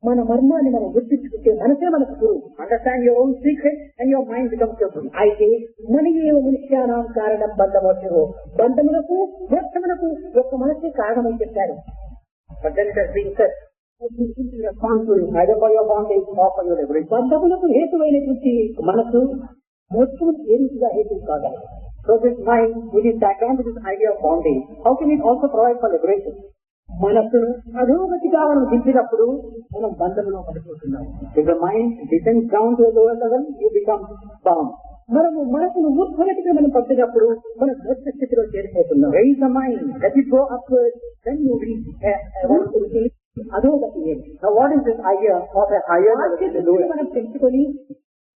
మన మర్మాన్ని మనం గుర్తించుకుంటే మనసే మనకు గురువు. Understand your own secret and your mind becomes your guru. అయితే మన ఏవ మనుష్యానాం కారణం బంధమోక్షము. బంధములకు మోక్షములకు ఒక్క మనసే కారణమని చెప్పారు. But then it has been said, responsible either for your bondage or for your liberation. బంధములకు హేతువైనటువంటి మనసు మోక్షములకు ఏ రీతిగా హేతువు కాగలదు. So this mind, which is tagged on to this idea of bondage, how can it also provide for liberation? మనసును అధోగతిగా మనం దింపినప్పుడు మనం బంధంలో పడిపోతున్నాం. If the mind descends down to a lower level, you become bound. మనము మనసును ఊర్ధ్వగతిగా మనం పంపినప్పుడు మనం మోక్ష స్థితిలో చేరిపోతున్నాం. Raise the mind, let it go upwards, then you reach అధోగతి. Now what is this idea of a higher level? మనం తెలుసుకొని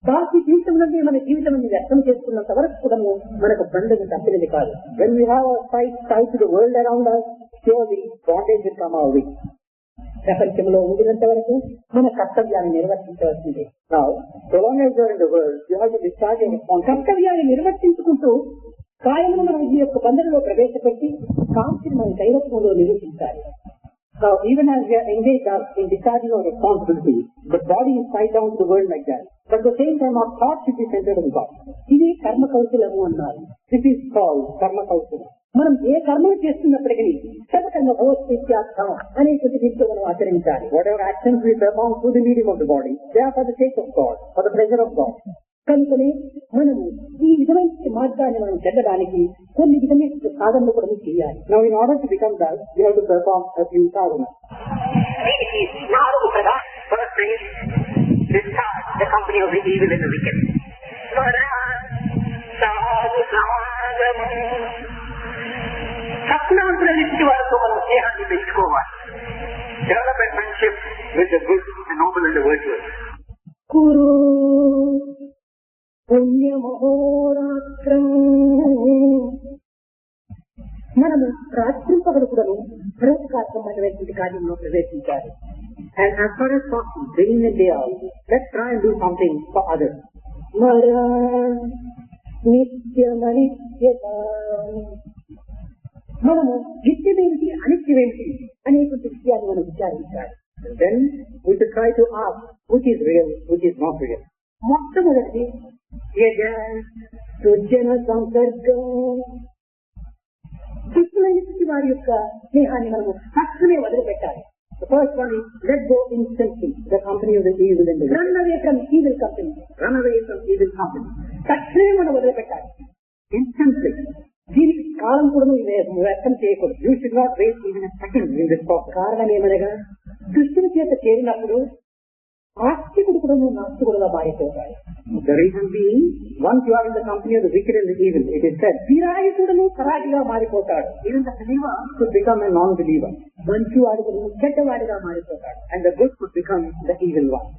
బాహ్య జీవితంలోనే మన జీవితం వ్యక్తం చేసుకున్నంత వరకు కూడా మనకు బంధం తప్పినది కాదు. When we have our sight tied to the world around us, surely bondage will come our way. ప్రపంచంలో ఉండినంత వరకు మన కర్తవ్యాన్ని నిర్వర్తించవలసిందే. Now, so long as you are in the world, you have to discharge your responsibility. కర్తవ్యాన్ని నిర్వర్తించుకుంటూ కాయమును మనం ఈ యొక్క బంధంలో ప్రవేశపెట్టి కాంతిని మన దైవత్వంలో నిరూపించాలి. Now, even as we are engaged in discharging our responsibility, the body is tied down to the world like that. But at the same time, our thought should be centered on God. ఇది కర్మ కౌశలము అన్నారు. This is called karma kausala. మనం ఏ కర్మలు చేస్తున్నప్పటికీ సర్వకర్మ భగవత్ప్రీత్యార్థం అనేటువంటి దీంతో మనం ఆచరించాలి. Whatever actions we perform through the medium of the body, they are for the sake of God, for the pleasure of God. కనుకనే మనము ఈ విధమైన మార్గాన్ని మనం చెందడానికి కొన్ని విధమైన సాధనలు కూడా చేయాలి. Now, in order to become that, we have to perform a few sadhanas. First thing is discharge the company of the evil and the wicked. సత్నాంతులనిచ్చి వారితో మనం స్నేహాన్ని పెంచుకోవాలి. Develop a friendship with the good, the noble and the virtuous. కురు పుణ్యమహోరాత్రం. మనము రాత్రింపగలు కూడా బృహత్కారమైనటువంటి కార్యంలో ప్రవేశించాలి. And as far as possible, day in and day out, let's try and do something for others. మరా నిత్యమనిత్యత. మనము నిత్యమేమిటి అనిత్యమేమిటి అనేటువంటి విషయాన్ని మనం విచారించాలి. Then we should try to ask which is real, which is not real. మొట్టమొదటి సృజన సంసర్గం. దుష్టులైనటువంటి వారి యొక్క స్నేహాన్ని మనము తక్షణమే వదిలిపెట్టాలి. The first one is let go instantly the company of the evil and the wicked. Run away from evil company. Run away from evil company. తక్షణమే మనం వదిలిపెట్టాలి. Instantly. దీనికి కాలం కూడా వ్యర్థం చేయకూడదు. You should not waste even a second in this process. కారణం ఏమనగా దుష్టుల చేత చేరినప్పుడు ఆస్తికుడు కూడా నాస్తికుడుగా మారిపోతాడు. The reason being, once you are in the company of the wicked and the evil, it is said, విరాయుడును కరాటిగా మారిపోతాడు. even the believer could become a non-believer, మంచివాడును చెడ్డవాడిగా మారిపోతాడు. and the good could become the evil one.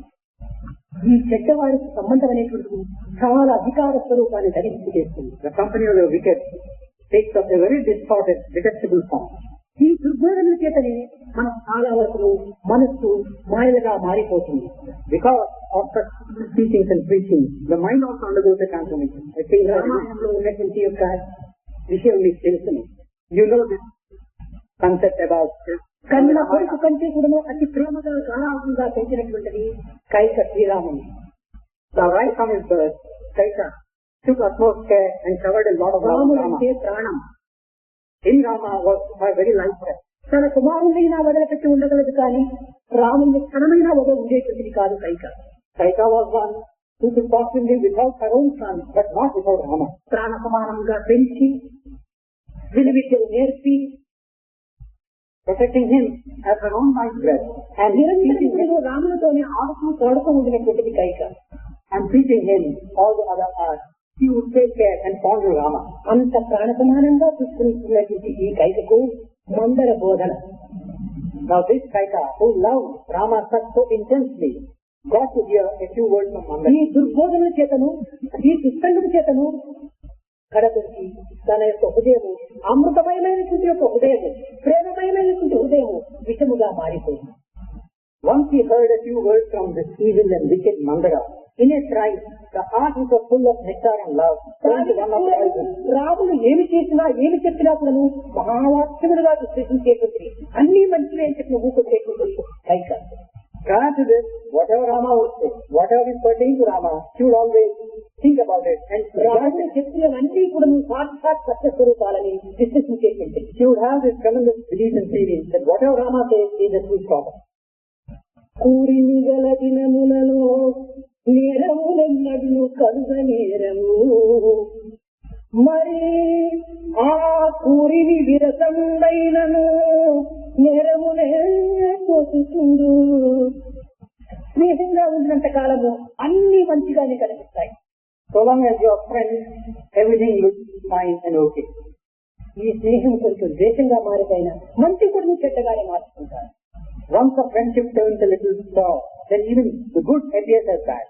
ఈ చెడ్డవాడికి సంబంధం అనేటువంటిది చాలా అధికార స్వరూపాన్ని ధరించి చేస్తుంది. The company of the wicked takes up a very distorted, detestable form. ఈ దుర్బోధనల చేతనే మనం చాలా వరకు మనస్సు మాయలుగా మారిపోతుంది. Because of such teachings and preaching, the mind also undergoes a transformation. I think రామాయణంలో ఉన్నటువంటి యొక్క విషయం మీకు తెలుసును. you know this concept about కన్న కొడుకు కంటే కూడా అతి ప్రేమగా గాఢంగా పెంచినటువంటిది కైక శ్రీరాముని. the right from his birth, Kaika took utmost care and covered a lot of love రాముడు of Rama. అంటే ప్రాణం. In Rama was her very life breath. తన కుమారులైనా వదిలిపెట్టి ఉండగలదు కానీ రాముని క్షణమైనా వదిలి ఉండేటువంటిది కాదు Kaika. Kaika was one who could possibly live without her own son, but not without Rama. ప్రాణ సమానంగా పెంచి విలువిద్యలు నేర్పి Protecting him as her own life breath and teaching him, రాములతోనే ఆడుతూ తోడుతూ ఉండినటువంటిది Kaika. and teaching him all the other arts. He would take care and fondle Rama. అంత ప్రాణ సమానంగా చూసుకున్నటువంటి ఈ కైకకు మందర బోధన. Now this Kaika, who loved Rama so intensely, got to hear a few words from Mandara. ఈ దుర్బోధన చేతను ఈ దుస్సంగం చేతను కడపకి తన యొక్క హృదయము అమృతమయమైనటువంటి యొక్క హృదయము, ప్రేమమయమైనటువంటి హృదయము విషముగా మారిపోయింది. Once he heard a few words from this evil and wicked Mandara, in a trice, the heart which was full of nectar and love turned to one of poison. రాముడు ఏమి చేసినా ఏమి చెప్పినా కూడా మహావాక్యములుగా విశ్లేషించేటువంటి అన్ని మంచిగా చెప్పిన ఊపేటువంటి Kaika. Prior to this, whatever Rama would say, whatever is pertaining to Rama, she would always think about it and రాముడు చెప్పినవన్నీ కూడా సాక్షాత్ సత్య స్వరూపాలని విశ్లేషించేటువంటి. she would have this tremendous belief and feeling that whatever Rama says is the true proper. కూరిని గల దినములలో నేరములన్నడు కలుగ నేరము, మరి ఆ కూరిని విరసంబైనను నేరములే పోతుండు. స్నేహంగా ఉన్నంత కాలము అన్ని మంచిగానే కనిపిస్తాయి. So long as you are friends, everything looks fine and okay. ఈ స్నేహం కొంచెం ద్వేషంగా మారిపోయినా మంచి కూడా చెడ్డగానే మార్చుకుంటారు. Once a friendship turns a little sour, then even the good appears as bad.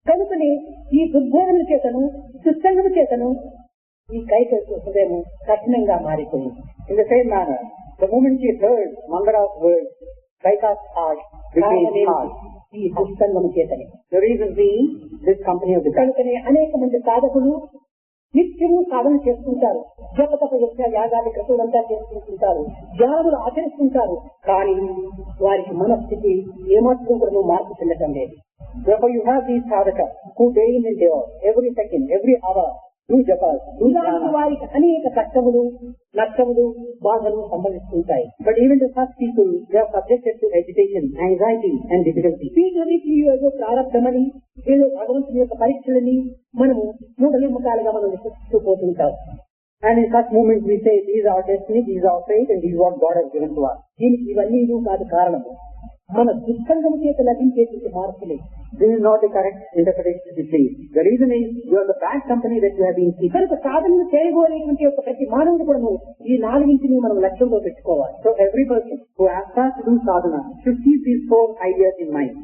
కనుకనే ఈ దుర్బోధన చేతను దుస్సంగం చేతను ఈ కైక హృదయం కఠినంగా మారిపోయింది. In the same manner, the moment she heard Mandara's words, Kaika's heart became hard. ఈ దుస్సంగం చేతని. The reason being, this company of the కనుకనే అనేక మంది సాధకులు నిత్యము సాధన చేసుకుంటారు, జపతప యజ్ఞ యాగాది క్రతువులంతా చేసుకుంటుంటారు, ధ్యానములు ఆచరిస్తుంటారు. కానీ వారికి మనస్థితి ఏమాత్రం కూడా మార్పు చెందటం లేదు. Therefore, you have these sadhakas who day in and day out, every second, every hour, do japas, do ఇలాంటి dhyana. వారికి అనేక కష్టములు, నష్టములు, బాధలు సంభవిస్తుంటాయి. But even to such people, they are subjected to agitation, anxiety and difficulty. వీటన్నిటి ఏదో ప్రారంభమని, ఏదో భగవంతుని యొక్క పరీక్షలని మనము మూఢనమ్మకాలుగా మనం విశ్వసిస్తూ పోతుంటాం. And in such moments we say, these are our destiny, these are our fate, and these are what God has given to us. దీనికి ఇవన్నీ కాదు కారణము. మన దుస్సంగం చేత లభించేటువంటి మార్పులే. This is not the correct interpretation to please. The reason is, you are the bad company that you have been keeping. కనుక సాధనలు చేయబోయేటువంటి యొక్క ప్రతి మానవుడు కూడా ఈ నాలుగింటిని మనం లక్ష్యంలో పెట్టుకోవాలి. So every person who aspires to do sadhana should keep these four ideas in mind.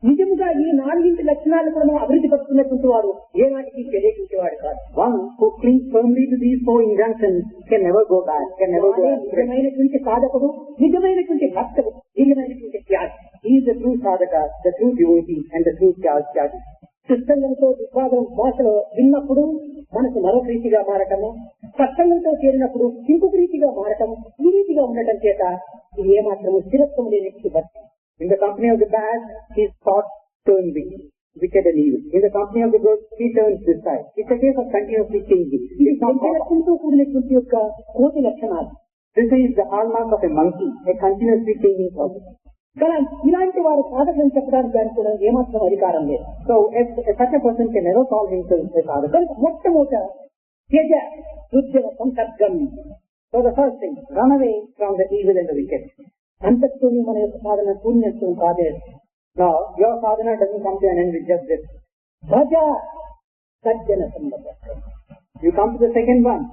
నిజంగా ఈ నాలుగింటి లక్షణాలు కూడా అభివృద్ధి పడుతున్నటువంటి వాడు ఏ వాటికి తెలియటువంటి వాడు కాదు. One who clings firmly to these four injunctions can never go back, can never go astray. నిజమైనటువంటి సాధకుడు, నిజమైనటువంటి భక్తుడు, నిజమైనటువంటి త్యాగి. He is the true sadhaka, the true devotee, and the true tyagi. సత్సంగంతో వివాదం భాషలో విన్నప్పుడు మనసు మరొక రీతిగా మారటము, సత్సంగంతో చేరినప్పుడు ఇంకొక రీతిగా మారటము, ఈ రీతిగా ఉండటం చేత ఇది ఏమాత్రము స్థిరత్వం లేని భక్తి. In the company of the bad, his thoughts turn wicked and evil. In the company of the good, he turns this side. It's a case of continuously changing. ఇది లక్ష్యంతో కూడినటువంటి యొక్క కోటి లక్షణాలు. This is the hallmark of a monkey, a continuously changing process. కానీ ఇలాంటి వారు సాధకులను చెప్పడానికి దానికి కూడా ఏమాత్రం అధికారం లేదు. So, such a person can never call himself a sadhaka. కనుక మొట్టమొదట త్యజ దుర్జన సంసర్గం. So the first thing, run away from the evil and the wicked. అంతటితోనే మన యొక్క సాధన పూర్ణత్వం కాలేదు. Now, your sadhana doesn't come to an end with just this. భజ సజ్జన సంగతం. You come to the second one.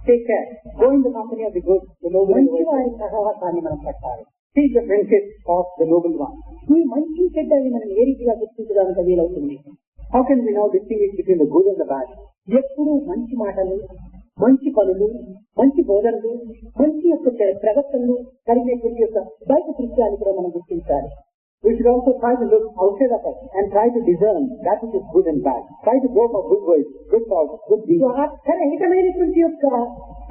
Take care. Go in the company of the good, the noble and మంచి wise. వారి సహవాసాన్ని మనం పట్టాలి. Seek the friendship of the noble one. ఈ మంచి చెడ్డని మనం ఏ రీతిగా గుర్తించడానికి వీలవుతుంది? How can we now distinguish between the good and the bad? ఎప్పుడూ మంచి మాటలు, మంచి పనులు, మంచి బోధనలు, మంచి యొక్క ప్రవర్తనలు కలిగినటువంటి యొక్క బయట దృశ్యాన్ని కూడా మనం గుర్తించాలి. We should also try to look outside of us and try to discern that which is good and bad. Try to go for good words, good thoughts, good deeds. రహితమైనటువంటి యొక్క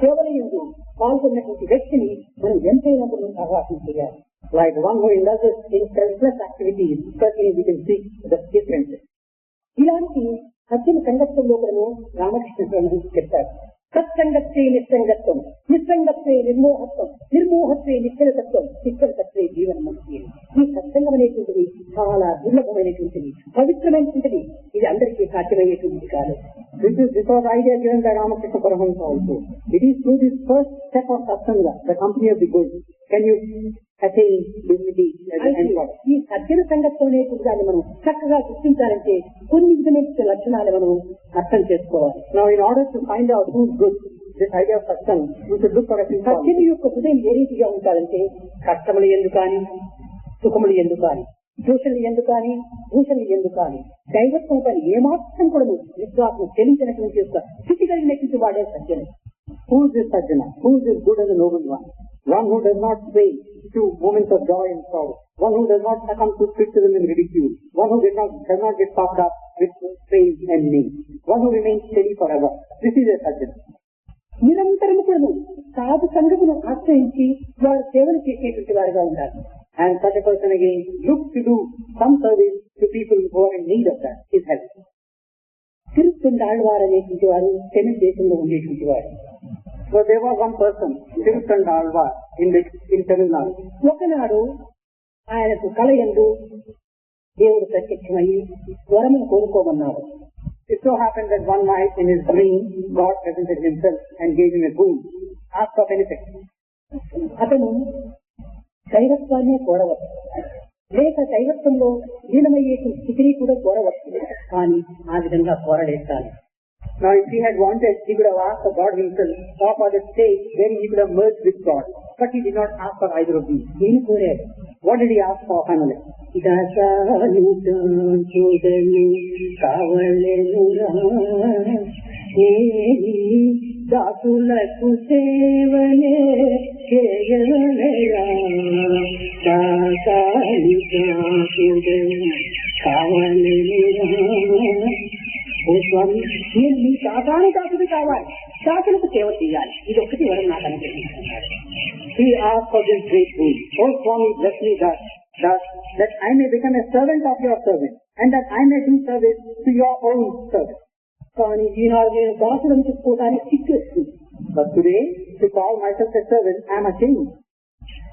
సేవలయందు పాల్గొన్నటువంటి వ్యక్తిని మనం ఎంతైనా సహవాసం చేయాలి. Like one who indulges in selfless activities, certainly we can seek the differences. ఇలాంటి సజ్జన సంగత్వంలో కూడా రామకృష్ణ స్వామి చెప్తారు. సత్సంగత్వే నిస్సంగత్వం, నిస్సంగత్వే నిర్మోహత్వం, నిర్మోహత్వే నిశ్చలతత్వం, నిశ్చలతత్వే జీవనముక్తి. ఈ సత్సంగం అనేటువంటిది చాలా దుర్లభమైనటువంటిది, పవిత్రమైనటువంటిది. ఇది అందరికీ సాధ్యమయ్యేటువంటిది కాదు. This was idea given by Ramakrishna Paramahansa also. It is through this first step of satsanga, the company of the good, can you attain dignity as an end product. ఈ సజ్జన సంగత్వం అనేటువంటి దాన్ని మనం చక్కగా గుర్తించాలంటే కొన్ని విధమైన లక్షణాలు మనం అర్థం చేసుకోవాలి. Now in order to find out who is good, this idea of satsanga, we should look for a few qualities. సజ్జన యొక్క హృదయం ఏ రీతిగా ఉండాలంటే కష్టములు ఎందుకు కానీ, సుఖములు ఎందుకు కానీ, దోషులు ఎందుకు కానీ, భూషణులు ఎందుకు కానీ, దైవత్వం పని ఏమాత్రం కూడా విశ్వాసం చెల్లించినటువంటి యొక్క స్థితి కలిగినటువంటి వాడే సజ్జన. Who is this sajjana? Who is this good and the noble one? One who does not sway to moments of joy and sorrow. One who does not succumb to criticism and ridicule. One who does not get puffed up with praise and name. One who remains steady forever. This is a sajjana. నిరంతరము కూడా సాధు సంఘమును ఆశ్రయించి వారు సేవలు చేసేటువంటి వారుగా ఉండాలి. And such a person again looks to do some service to people who are in need of that, his help. తిరుత్తండాళ్వారు అనేటువంటి వారు తెలుగు దేశంలో ఉండేటువంటి వారు. So there was one person, Tiruthandalvar, in Tamil Nadu. ఒకనాడు ఆయనకు కలయందు దేవుడు ప్రత్యక్షమయ్యి వరమును కోరుకోమన్నారు. It so happened that one night in his dream, God presented himself and gave him a boon. Ask of anything. అతను దైవత్వాన్ని కోరవచ్చు, లేక దైవత్వంలో లీనమయ్యేటువంటి స్థితిని కూడా కోరవచ్చు. కానీ ఆ విధంగా కోరలేదు. కానీ Now if he had wanted, he could have asked for God himself, or for the state wherein he could have merged with God. But he did not ask for either of these. ఏమి కోరాడు? What did he ask for finally? దాసులకు సేవనే చేయలేరా ఓ స్వామి, నేను మీ దాసాను దాసుడు కావాలి, దాసులకు సేవ చేయాలి. ఇది ఒక్కటి వరం నాకు అనుగ్రహించారు. He asked for this great boon. Oh Swami, bless me that I may become a servant of your service, and that I may do service to your own service. కానీ ఈనాడు నేను దాసులను చెప్పుకోవడానికి సిక్కు వస్తుంది. But today, to call myself a servant, I am ashamed.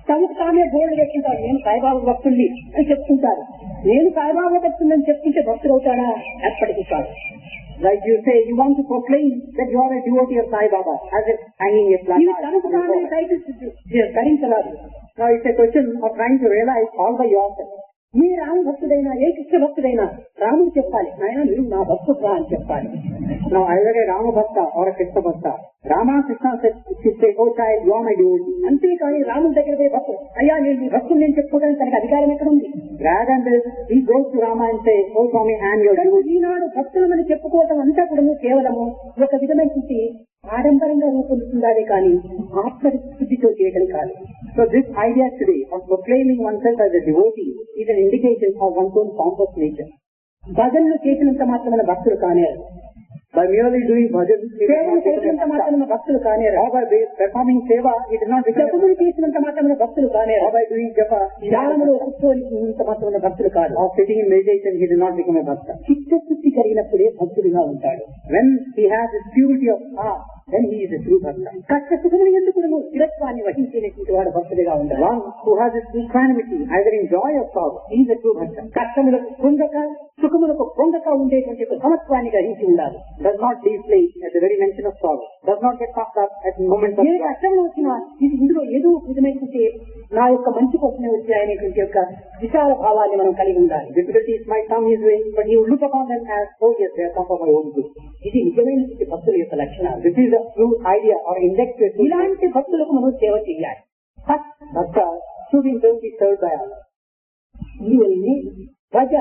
తమకు తామే board వేసుకుంటారు, నేను సాయిబాబా భక్తుల్ని అని చెప్పుకుంటారు. నేను సాయిబాబా భక్తులని చెప్పుకుంటే భక్తులు అవుతాడా? ఎప్పటికీ కాదు. Like you say, you want to proclaim that you are a devotee of Sai Baba, as if hanging a ఇవి placard. తమకు తామే ధరించరాదు. Now it's a question of trying to realize all by yourself. ఏ రామ భక్తుడైనా, ఏ కృష్ణ భక్తుడైనా రాముడు చెప్పాలి, ఆయన మీరు నా భక్తుడు అని చెప్పాలి. Now either a Rama Bhakta or a Krishna Bhakta, Rama Krishna should say, oh child, you are my devotee. అంతేకాని రాముడి దగ్గర పోయి భక్తుడు, అయ్యా నేను ఈ భక్తుడు నేను చెప్పుకోవడానికి తనకి అధికారం ఎక్కడ ఉంది? Rather than this, he goes to Rama and says, oh Swami, I am your devotee. ఈనాడు భక్తులమని చెప్పుకోవటం అంతా కూడా కేవలము ఒక విధమైనటువంటి ఆడంబరంగా రూపొందుతుందాదే కానీ ఆత్మశుద్ధితో చేయడం కాదు. So this idea today of proclaiming oneself as a devotee is an indication of one's own pompous nature. భజనలు చేసినంత మాత్రమైన భక్తులు కానేరు, By merely doing bhajan, సేవలు చేసినంత మాత్రమైన భక్తులు కానేరు, or by performing seva, it is not become జపములు చేసినంత మాత్రమైన భక్తులు కానేరు, or by doing japa, ధ్యానములో కూర్చోనింత మాత్రమైన భక్తులు కాదు. or sitting in meditation, he does not become a bhakta. చిత్తశుద్ధి కలిగినప్పుడే భక్తుడిగా ఉంటాడు. When he has this purity of heart, then he is a true bhakta. కష్ట సుఖములు ఎందుకు స్థిరత్వాన్ని వహించేటువంటి వాడు భక్తుడిగా ఉండాలి. One who has this equanimity, either in joy or sorrow, he is a true bhakta. కష్టములకు పొందక సుఖములకు పొందక ఉండేటువంటి సమత్వాన్ని గ్రహించి ఉండాలి. Does not deflate at the very mention of sorrow. Does not get puffed up at moments of A joy. కష్టంలో వచ్చినా ఇది ఇందులో ఏదో విధమైనటువంటి నా యొక్క మంచి కోసమే వచ్చాయనేటువంటి యొక్క విశాల భావాన్ని మనం కలిగి ఉండాలి. Difficulties might come his way, but he will look upon them as, oh yes, they have come for my own good. ఇది నిజమైనటువంటి భక్తుల యొక్క లక్షణాలు. This is the true idea or index to it. ఇలాంటి భక్తులకు మనం సేవ చేయాలి. Bhakta should in turn be served by others. ఇవన్నీ భజ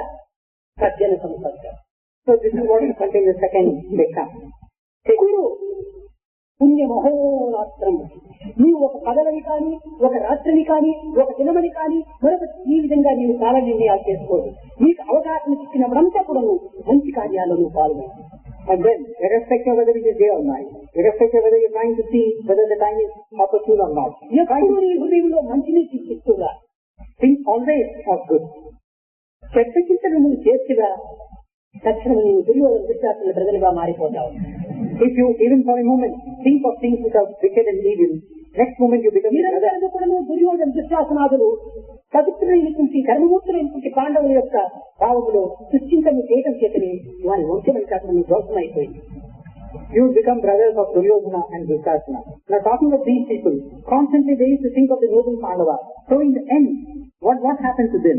సజ్జన సంపద. So this is what is contained in the second lecture. కురు పుణ్య మహోరాత్రం. నీవు ఒక పగలని కానీ, ఒక రాత్రిని కానీ, ఒక దినమని కానీ, మరొక ఈ విధంగా నీవు కాల నిర్ణయాలు చేసుకోదు. నీకు అవకాశం ఇచ్చినప్పుడంతా కూడా నువ్వు మంచి కార్యాల్లో నువ్వు పాల్గొను. And then, irrespective of whether it is day or night, irrespective of whether you are trying to see whether the time is opportune or not, ఎప్పుడు నీ హృదయంలో మంచిని చిత్తిస్తుగా think always of good. చెడ్డ చింతను నువ్వు చేస్తుగా తక్షణం నీవు దుర్యోధన దుశ్శాసన ప్రజలుగా మారిపోతావు. If you, even for a moment, think of things which are wicked and evil, next moment you become another. నిరంతరం కూడా దుర్యోధన దుశ్శాసనాదులు పవిత్రులైనటువంటి కర్మమూర్తులైనటువంటి పాండవుల యొక్క భావములో సృష్టించని చేయటం చేతని వారి వంశమైన శాసనం దోషం అయిపోయింది. You become brothers of Duryodhana and Dushasana. Now talking of these people, constantly they used to think of the noble Pandavas. So in the end, what happened to them?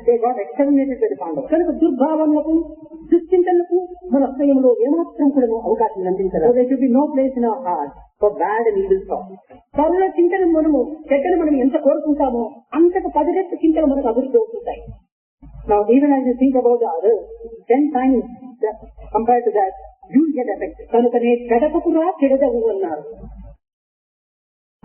They got exterminated by the Pandavas. కనుక దుర్భావనలకు దుశ్చింతనలకు మన హృదయంలో ఏమాత్రం కూడా అవకాశం So అందించలేదు. there should be no place in our heart for bad and evil thoughts. పరుల చింతన మనము చెడ్డను మనం ఎంత కోరుకుంటామో అంతకు 10 రెట్లు చింతన మనకు అభివృద్ధి అవుతుంటాయి. Now even as you think about the others, 10 times compared to that, you will get affected. కనుకనే చెడపకురా చెడదవు అన్నారు.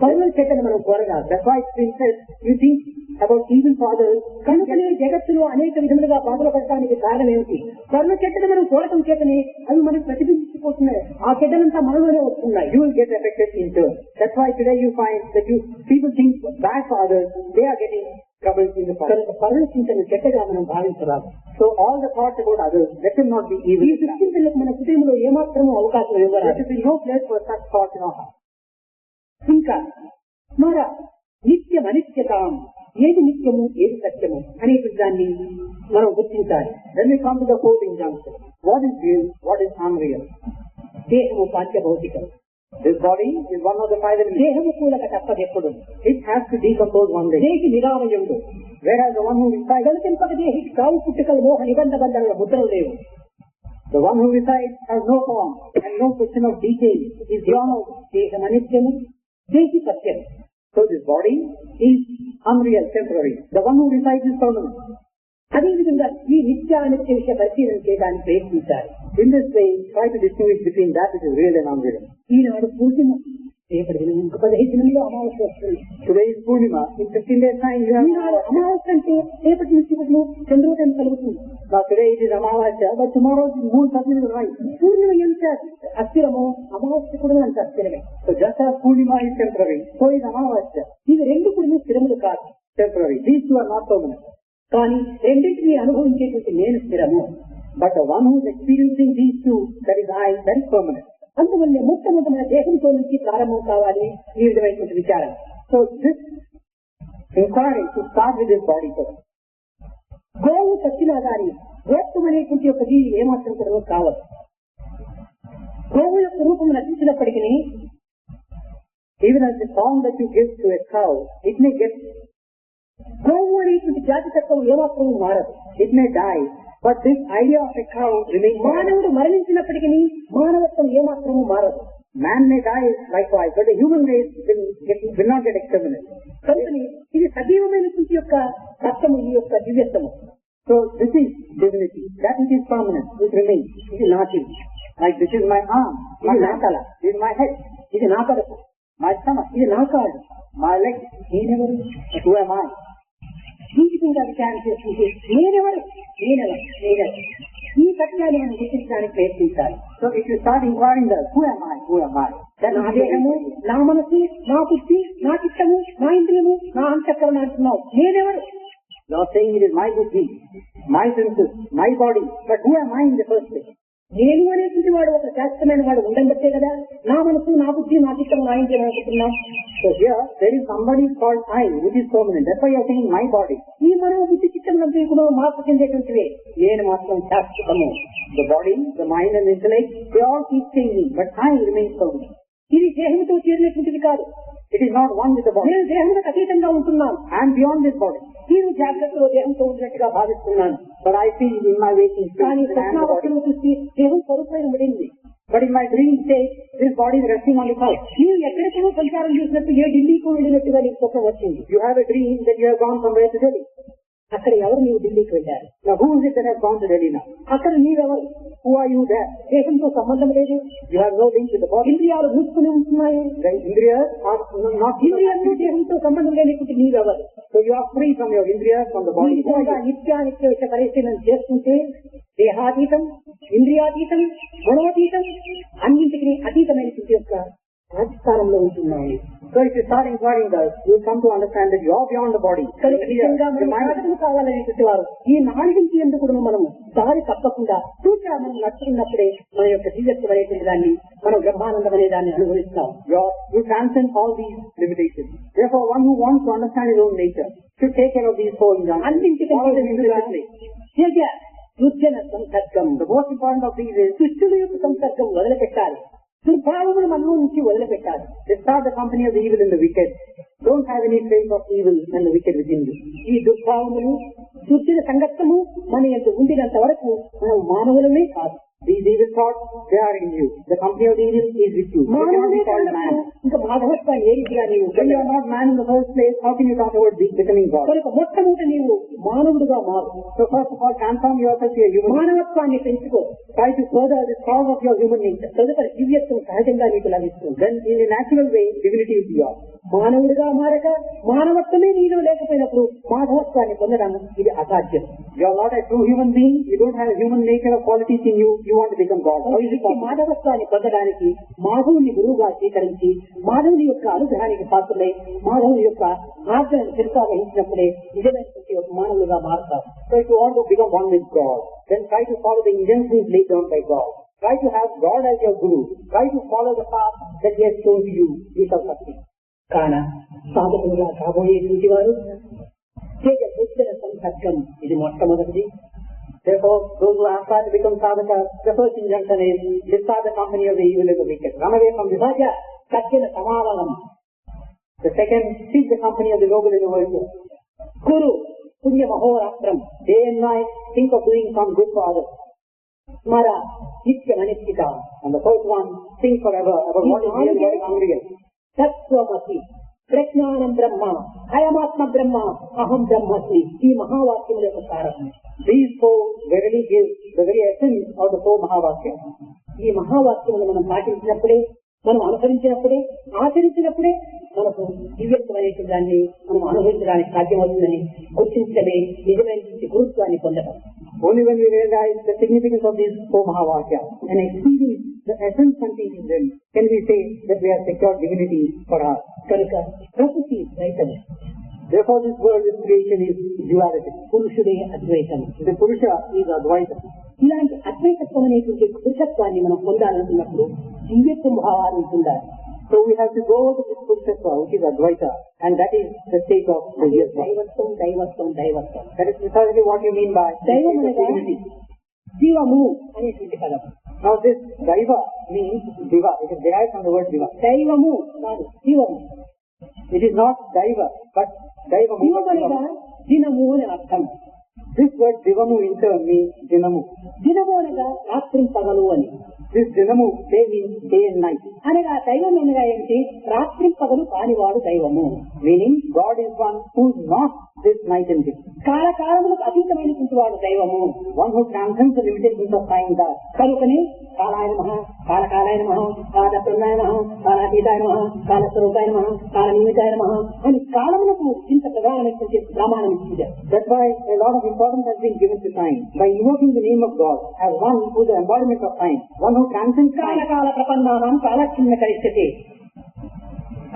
పరుల చెడ్డను మనం కోరగాలి. That's why it's been said, you think about evil for others. కనుకనే జగత్తులో అనేక విధములుగా బాధలు పడటానికి కారణం ఏమిటి? పరుల చెడ్డను మనం కోరటం చేతనే అవి మనకు ప్రతిబింబించిపోతున్నాయి. ఆ చెడ్డనంతా మనలోనే వస్తున్నాయి. You will get affected in turn. That's why today you find that people think bad for others, they are getting trouble in the past. కనుక పరుల చింతన చెడ్డగా మనం భావించరాదు. So all the thoughts about others, let them not be evil. ఈ దుశ్చింతనలకు మన హృదయంలో ఏమాత్రమూ అవకాశం There ఇవ్వరాదు. should be no place for such thoughts in our heart. ఇంకా మన నిత్యం అనిత్యతాం, ఏది నిత్యము ఏది సత్యము అనేటువంటి దాన్ని మనం గుర్తించాలి. Then we come to the fourth injunction. What is real? What is unreal? దేహము పాంచభౌతికం. This body is one of the 5 elements. దేహము కూలక తప్పదెప్పుడు. It has to decompose one day. దేహి నిరామయుడు. Whereas the one who resides, గణింపక దేహి కావు పుట్టుకలు మోహ నిబంధ బంధనల ముద్రలు లేవు. the one who resides has no form and no question of detail. Is beyond దేహం అనిత్యము, దేహి సత్యం. So this body is unreal, temporary. The one who resides is permanent. అదేవిధంగా ఈ నిత్య అనిత్య విషయ పరిశీలన చేయడానికి ప్రయత్నించాలి. In this way, try to distinguish between that which is real and unreal. ఈనాడు పూర్ణిమ, రేపటి దినం ఇంక 15 దినంలో అమావాస్య వస్తుంది. Today is Purnima. In 15 days time, you have ఈనాడు అమావాస్య అంటే రేపటి నుంచి చంద్రోదయం కలుగుతుంది. Now today it is Amavasya, but tomorrow the moon suddenly will rise. పూర్ణిమ ఎంత అస్థిరమో అమావాస్య కూడా అంత అస్థిరమే. So just as Purnima is temporary, so is Amavasya ఇవి రెండు కూడా స్థిరములు కాదు. temporary. These two are not permanent. కానీ రెండింటినీ అనుభవించేటువంటి నేను స్థిరము. But the one who is experiencing these two, that is I, that is permanent. అందువల్ల మొట్టమొదటి మన దేహంతో నుంచి ప్రారంభం కావాలి ఈ విధమైనటువంటి విచారం. So this inquiry to start with this body first. గోవు చచ్చినా గాని గోత్వం అనేటువంటి ఒక జీవి ఏమాత్రం కూడా కావచ్చు. గోవు యొక్క రూపం నశించినప్పటికీ Even as the song that you give to a cow, it may get, గోవు అనేటువంటి జాతి తత్వం ఏమాత్రం మారదు. it may die, but this idea of a cow remains. మానవుడు మరణించినప్పటికీ మానవత్వం ఏమాత్రము మారదు. Man may die likewise, but the human race will not get exterminated. కనుకని ఇది సజీవమైనటువంటి యొక్క తత్వము, ఈ యొక్క దివ్యత్వము. So this is divinity. That which is permanent, which remains. ఇది నాటి, Like this is my arm, my ఇది నా తల, this is my head, ఇది నా కడుపు, my stomach, ఇది నా కాదు, my leg. నేనెవరు? Who am I? జీవితంగా విచారణ చేసుకుంటే నేనెవరు, ఈ సత్యాన్ని మనం గుర్తించడానికి ప్రయత్నించాలి. So if you start inquiring that, who am I? Who am I? Then నా దేహము, నా మనసు, నా బుద్ధి, నా చిత్తము, నా ఇంద్రియము, నా అంతఃకరణ అంటున్నావు. నేనెవరు? You are saying it is my buddhi, my senses, my body. But who am I in the first place? నేను అనేటువంటి వాడు ఒక శాస్త్రమైన వాడు ఉండబట్టే కదా నా మనసు, నా బుద్ధి, నా చిత్తం, నా ఇంద్రియం అనుకుంటున్నాం. So here there is somebody called I, which is permanent. That's why you are saying my body. ఈ మనో బుద్ధి చిత్తం కూడా మార్పు చెందేటువంటివే. నేను మాత్రం శాశ్వతము. The body, the mind and intellect, they all keep changing, but I remain permanent. ఇది దేహంతో చేరినటువంటిది కాదు. It is not one with the body. నేను దేహానికి అతీతంగా ఉంటున్నాను. I am beyond this body. నేను జాగ్రత్తలో దేహంతో ఉన్నట్టుగా భావిస్తున్నాను. But I feel in my waking కానీ state that I am the body. స్వప్నావస్థలో చూసి దేహం స్వరూపమైన పడింది. But in my dream state, this body is resting on the couch. నీవు ఎక్కడికో సంచారం చేసినట్టు ఏ ఢిల్లీకి వెళ్ళినట్టుగా నీకు స్వప్నం వచ్చింది. You have a dream that you have gone somewhere to Delhi. అక్కడ ఎవరు నీవు ఢిల్లీకి వెళ్ళారు? Now who is it that has gone to Delhi now? అక్కడ నీవెవరు? Who are you there? దేహంతో సంబంధం లేదు. You have no link with the body. ఇంద్రియాలు మూసుకుని ఉంటున్నాయి. The indriyas are not ఇంద్రియాలు దేహంతో సంబంధం లేనిటువంటి నీవెవరు? So you are free from your indriyas, from the ఈ body. విధంగా నిత్యానిత్య విషయ పరిశీలన చేసుకుంటే దేహాతీతం, ఇంద్రియాతీతం, గుణాతీతం అన్నింటికి అతీతమైన స్థితి యొక్క అధిష్టానంలో ఉంటున్నాయి. So if you start inquiring thus, you will come to understand that you are beyond the body. కనుక నిజంగా మనం సాధకులు కావాలనేటువంటి వారు ఈ నాలుగింటి ఎందుకు మనము దారి తప్పకుండా చూచా మనం నడుచుకున్నప్పుడే మన యొక్క దివ్యత్వం అనేటువంటి దాన్ని మనం బ్రహ్మానందం అనే దాన్ని అనుభవిస్తాం. You transcend all these limitations. Therefore, one who wants to understand his own nature should take care of these four injunctions. అన్నింటికంటే యుద్ధన సంసర్గం. The most important of these is దుష్టుల యొక్క సంసర్గం వదిలిపెట్టాలి. దుర్భావములు మనలో నుంచి వదిలిపెట్టాలి. start the company of the evil and the wicked. Don't have any trace of evil and the wicked within you. ఈ దుర్భావములు, దుర్జన సంగత్తము మన యొక్క ఉండినంత వరకు మనం మానవులమే కాదు. These evil thoughts, they are in you. The company of the evil is with you. You cannot be called man. ఇంకా మాధవత్వాన్ని ఏ రీతిగా నీవు When you are not man in the first place, how can you talk about becoming God? కనుక మొట్టమొదటి నీవు మానవుడుగా మారు. So first of all, transform yourself to a human. మానవత్వాన్ని పెంచుకో. Try to further the cause of your human nature. తదుపరి దివ్యత్వం సహజంగా నీకు లభిస్తుంది. Then in a natural way, divinity will be yours. మానవుడిగా మారక మానవత్వమే నీలో లేకపోయినప్పుడు మాధవత్వాన్ని పొందడం ఇది అసాధ్యం. You are not a true human being. You don't have a human nature or qualities in you. You want to become God. How is it possible? మాధవత్వాన్ని పొందడానికి మాధవుని గురువుగా స్వీకరించి మాధవుని యొక్క అనుగ్రహానికి పాత్రలై మాధవుని యొక్క మార్గాన్ని తిరుసావహించినప్పుడే నిజమైనటువంటి ఒక మానవులుగా మారుతారు. So if you want to become one with God, then try to follow the injunctions laid down by God. Try to have God as your guru. Try to follow the path that He has shown to you. You shall succeed. కాన సాధకులుగా కాబోయేటువంటి వారు దుర్జన సంసర్గం ఇది మొట్టమొదటిది. Therefore, those who aspire to become sadhakas, the first injunction is discard the company of the evil and the wicked. Run away from this. సజ్జన సమావనం. The second, seek the company of the noble and the virtuous. గురు పుణ్య మహోరాత్రం. Day and night, think of doing some good for others. స్మర నిత్యమనిశ్చిత. And the first one, think forever about what is real, what is unreal. తత్వమసి, ప్రజ్ఞానం బ్రహ్మ, అయమాత్మ బ్రహ్మ, అహం బ్రహ్మస్మి. ఈ మహావాక్యముల యొక్క సారం. These four verily give the very essence of the four Mahavakyas. ఈ మహావాక్యములు మనం పాటించినప్పుడే, మనం అనుసరించినప్పుడే, ఆచరించినప్పుడే మనకు దివ్యత్వం అనేటువంటి దాన్ని మనం అనుభవించడానికి సాధ్యమవుతుందని గుర్తించడమే నిజమైన గురుత్వాన్ని పొందడం. Only when we realize the significance of these four Mahavakyas and experience the essence contained in them can we say that we have secured divinity for us. కనుక ప్రకృతి ద్వైతము. Therefore, this world, this creation is duality. పురుషుడే Advaitam. The Purusha is Advaita. ఇలాంటి అద్వైతత్వం అనేటువంటి పురుషత్వాన్ని మనం పొందాలనుకున్నప్పుడు దివ్యత్వం భావాన్ని పొందాలి. So we have to go to this Purushatva, which is Advaita, and that is the state of divyatva. దైవత్వం దైవత్వం దైవత్వం. That is precisely what you mean by దైవం అనగా divinity. జీవము అనేటువంటి పదం. Now this Daiva means Diva. It is derived from the word Diva. దైవము కాదు, జీవము. It is not Daiva, but Daivamu. జీవం అనగా దినము అని అర్థం. This word Divamu in turn means Dinamu. దినము అనగా రాత్రి పగలు అని. This Dinamu, they mean day and night. అనగా దైవం అనగా ఏంటి? రాత్రి పగలు కానివాడు దైవము. Meaning God is one who is not this night and day. కాలకాలములకు అతీతమైనటువంటి వాడు దైవము. One who transcends the limitations of time does. కనుకనే కాలాయ నమః, కాలకాలాయ నమః, కాలప్రమాయ నమః, కాలాతీతాయ నమః, కాలస్వరూపాయ నమః, కాలనిమితాయ నమః అని కాలములకు ఇంత ప్రధానమైనటువంటి ప్రమాణం ఇచ్చింది. That's why a lot of importance has been given to time. By invoking the name of God as one who is the embodiment of time, one who transcends time. కాలకాల ప్రపన్నానాం కాలక్షిన్న కరిష్యతే.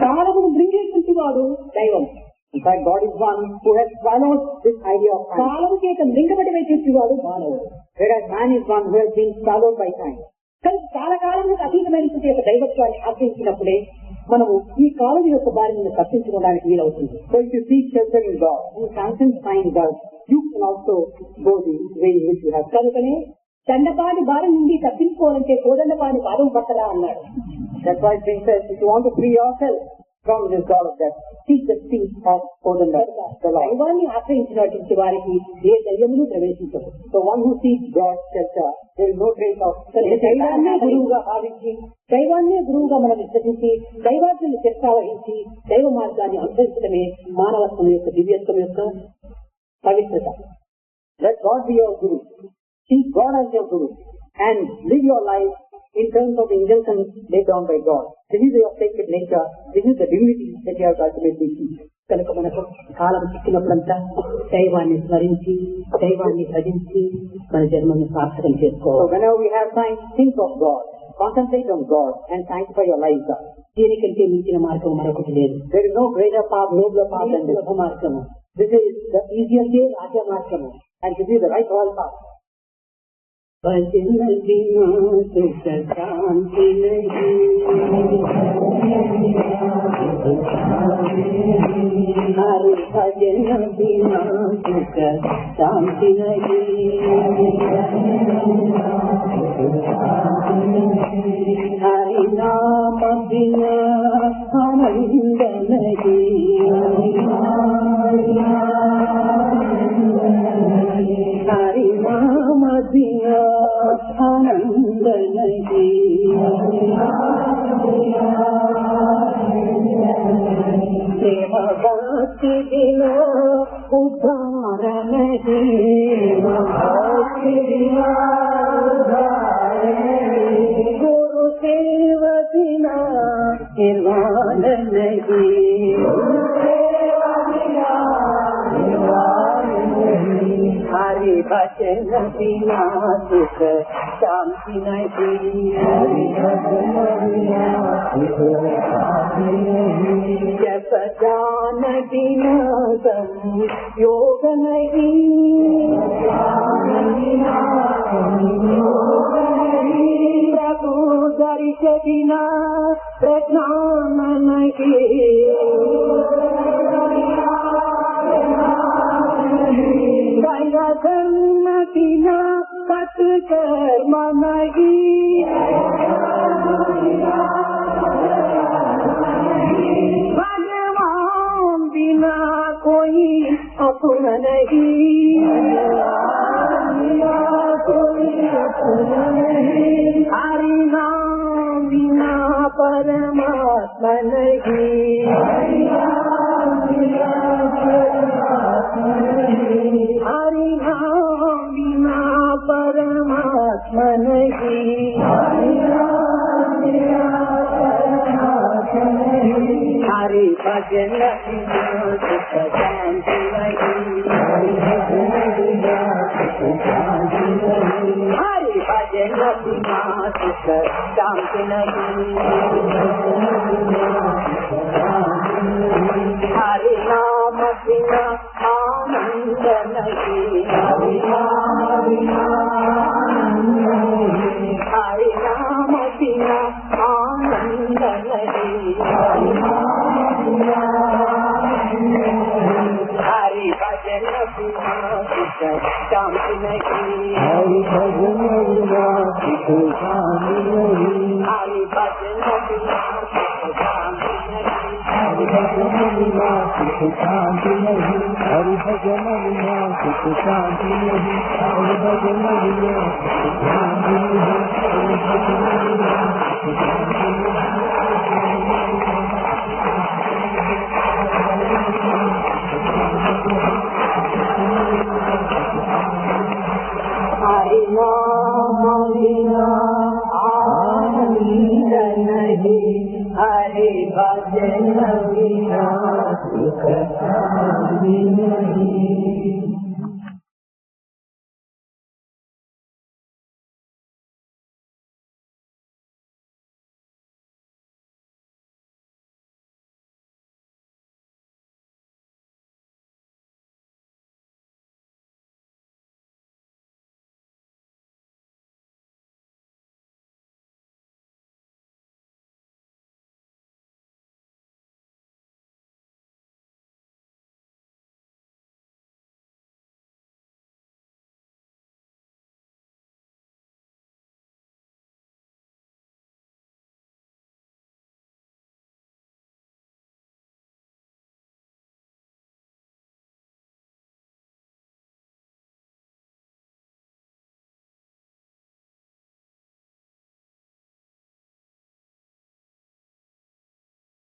కాలమును మృంగేటువంటి వాడు దైవం. In fact, God is one who has swallowed this idea of time. కాలం చేత మింగబడి వేసేవాడు మానవుడు. Whereas man is one who has been swallowed by time. కానీ కాలకాలానికి అతీతమైనటువంటి యొక్క దైవత్వాన్ని ఆశ్రయించినప్పుడే మనము ఈ కాలం యొక్క బారిని తప్పించుకోవడానికి వీలవుతుంది. So if you seek shelter in God, you can't find God, you can also go the way in which you have. కనుకనే దండపాని బారి నుండి తప్పించుకోవాలంటే కోదండపాని పాదం పట్టరా అన్నాడు. That's why it says, if you want to free yourself from this God of death, seek the feet of Kodanda, the Lord. దైవాన్ని ఆశ్రయించినటువంటి వారికి ఏ దైవమును ప్రవేశించదు. So one who seeks God's shelter, there is no trace of దైవాన్నే గురువుగా భావించి, దైవాన్నే గురువుగా మనం విశ్వసించి, దైవాజ్ఞను చర్చా వహించి దైవ మార్గాన్ని అనుసరించడమే మానవత్వం యొక్క దివ్యత్వం యొక్క పవిత్రత. Let God be your Guru. Seek God as your Guru and live your life in terms of the injunctions laid down by God. This is your sacred nature. This is the divinity that you have to ultimately seek. కనుక మనకు కాలం చిక్కినప్పుడంతా దైవాన్ని స్మరించి, దైవాన్ని భజించి మన జన్మను సార్థకం So చేసుకోవాలి. whenever we have time, think of God. Concentrate on God and sanctify your life. దీనికంటే మించిన మార్గం మరొకటి లేదు. There is no greater path, nobler path than this. సులభ మార్గము, This is the easiest way, రాజ మార్గము. And this is the right royal path. భజన బినా సుఖ శాంతి నహీ, హరి భజన బినా సుఖ శాంతి నహీ, హరి నామ బినా ఆనంద నహీ, హరి నామ బినా ఆనంద నహీ, ప్రేమ భక్తి బినా ఉద్ధార నహీ, భక్తి బినా ఉద్ధార నహీ, గురు సేవ బినా నిర్వాణ నహీ, हरि भजन बिना सुख शांति नहीं, हरि भजन बिना सुख शांति नहीं, जप जान बिना योग नहीं, प्रभु दर्श बिना प्रज्ञान नहीं, धर्म बिना सत्कर्म नहीं, भगवान बिना कोई अपना नहीं, हरि नाम बिना परमात्मा नहीं, हरि नाम बिना परमात्मा नहीं, हरि भजन बिना सुख शांति नहीं, हरि भजन बिना सुख शांति नहीं, हरि भजन बिना सुख शांति नहीं, हरि नाम बिना आनंद नहीं, हरि नाम बिना हरि नाम बिना आनंद नहीं, हरि भजन बिना सुख शांति नहीं, हरि भजन बिना सुख शांति नहीं, हरि भजन बिना सुख शांति नहीं, हरि भजन बिना सुख शांति नहीं, हरि भजन बिना सुख शांति नहीं, हरि भजन बिना सुख शांति नहीं, हरि भजन बिना सुख शांति हरि नाम बिना आनंद नहीं, हरि भजन बिना सुख शांति नहीं।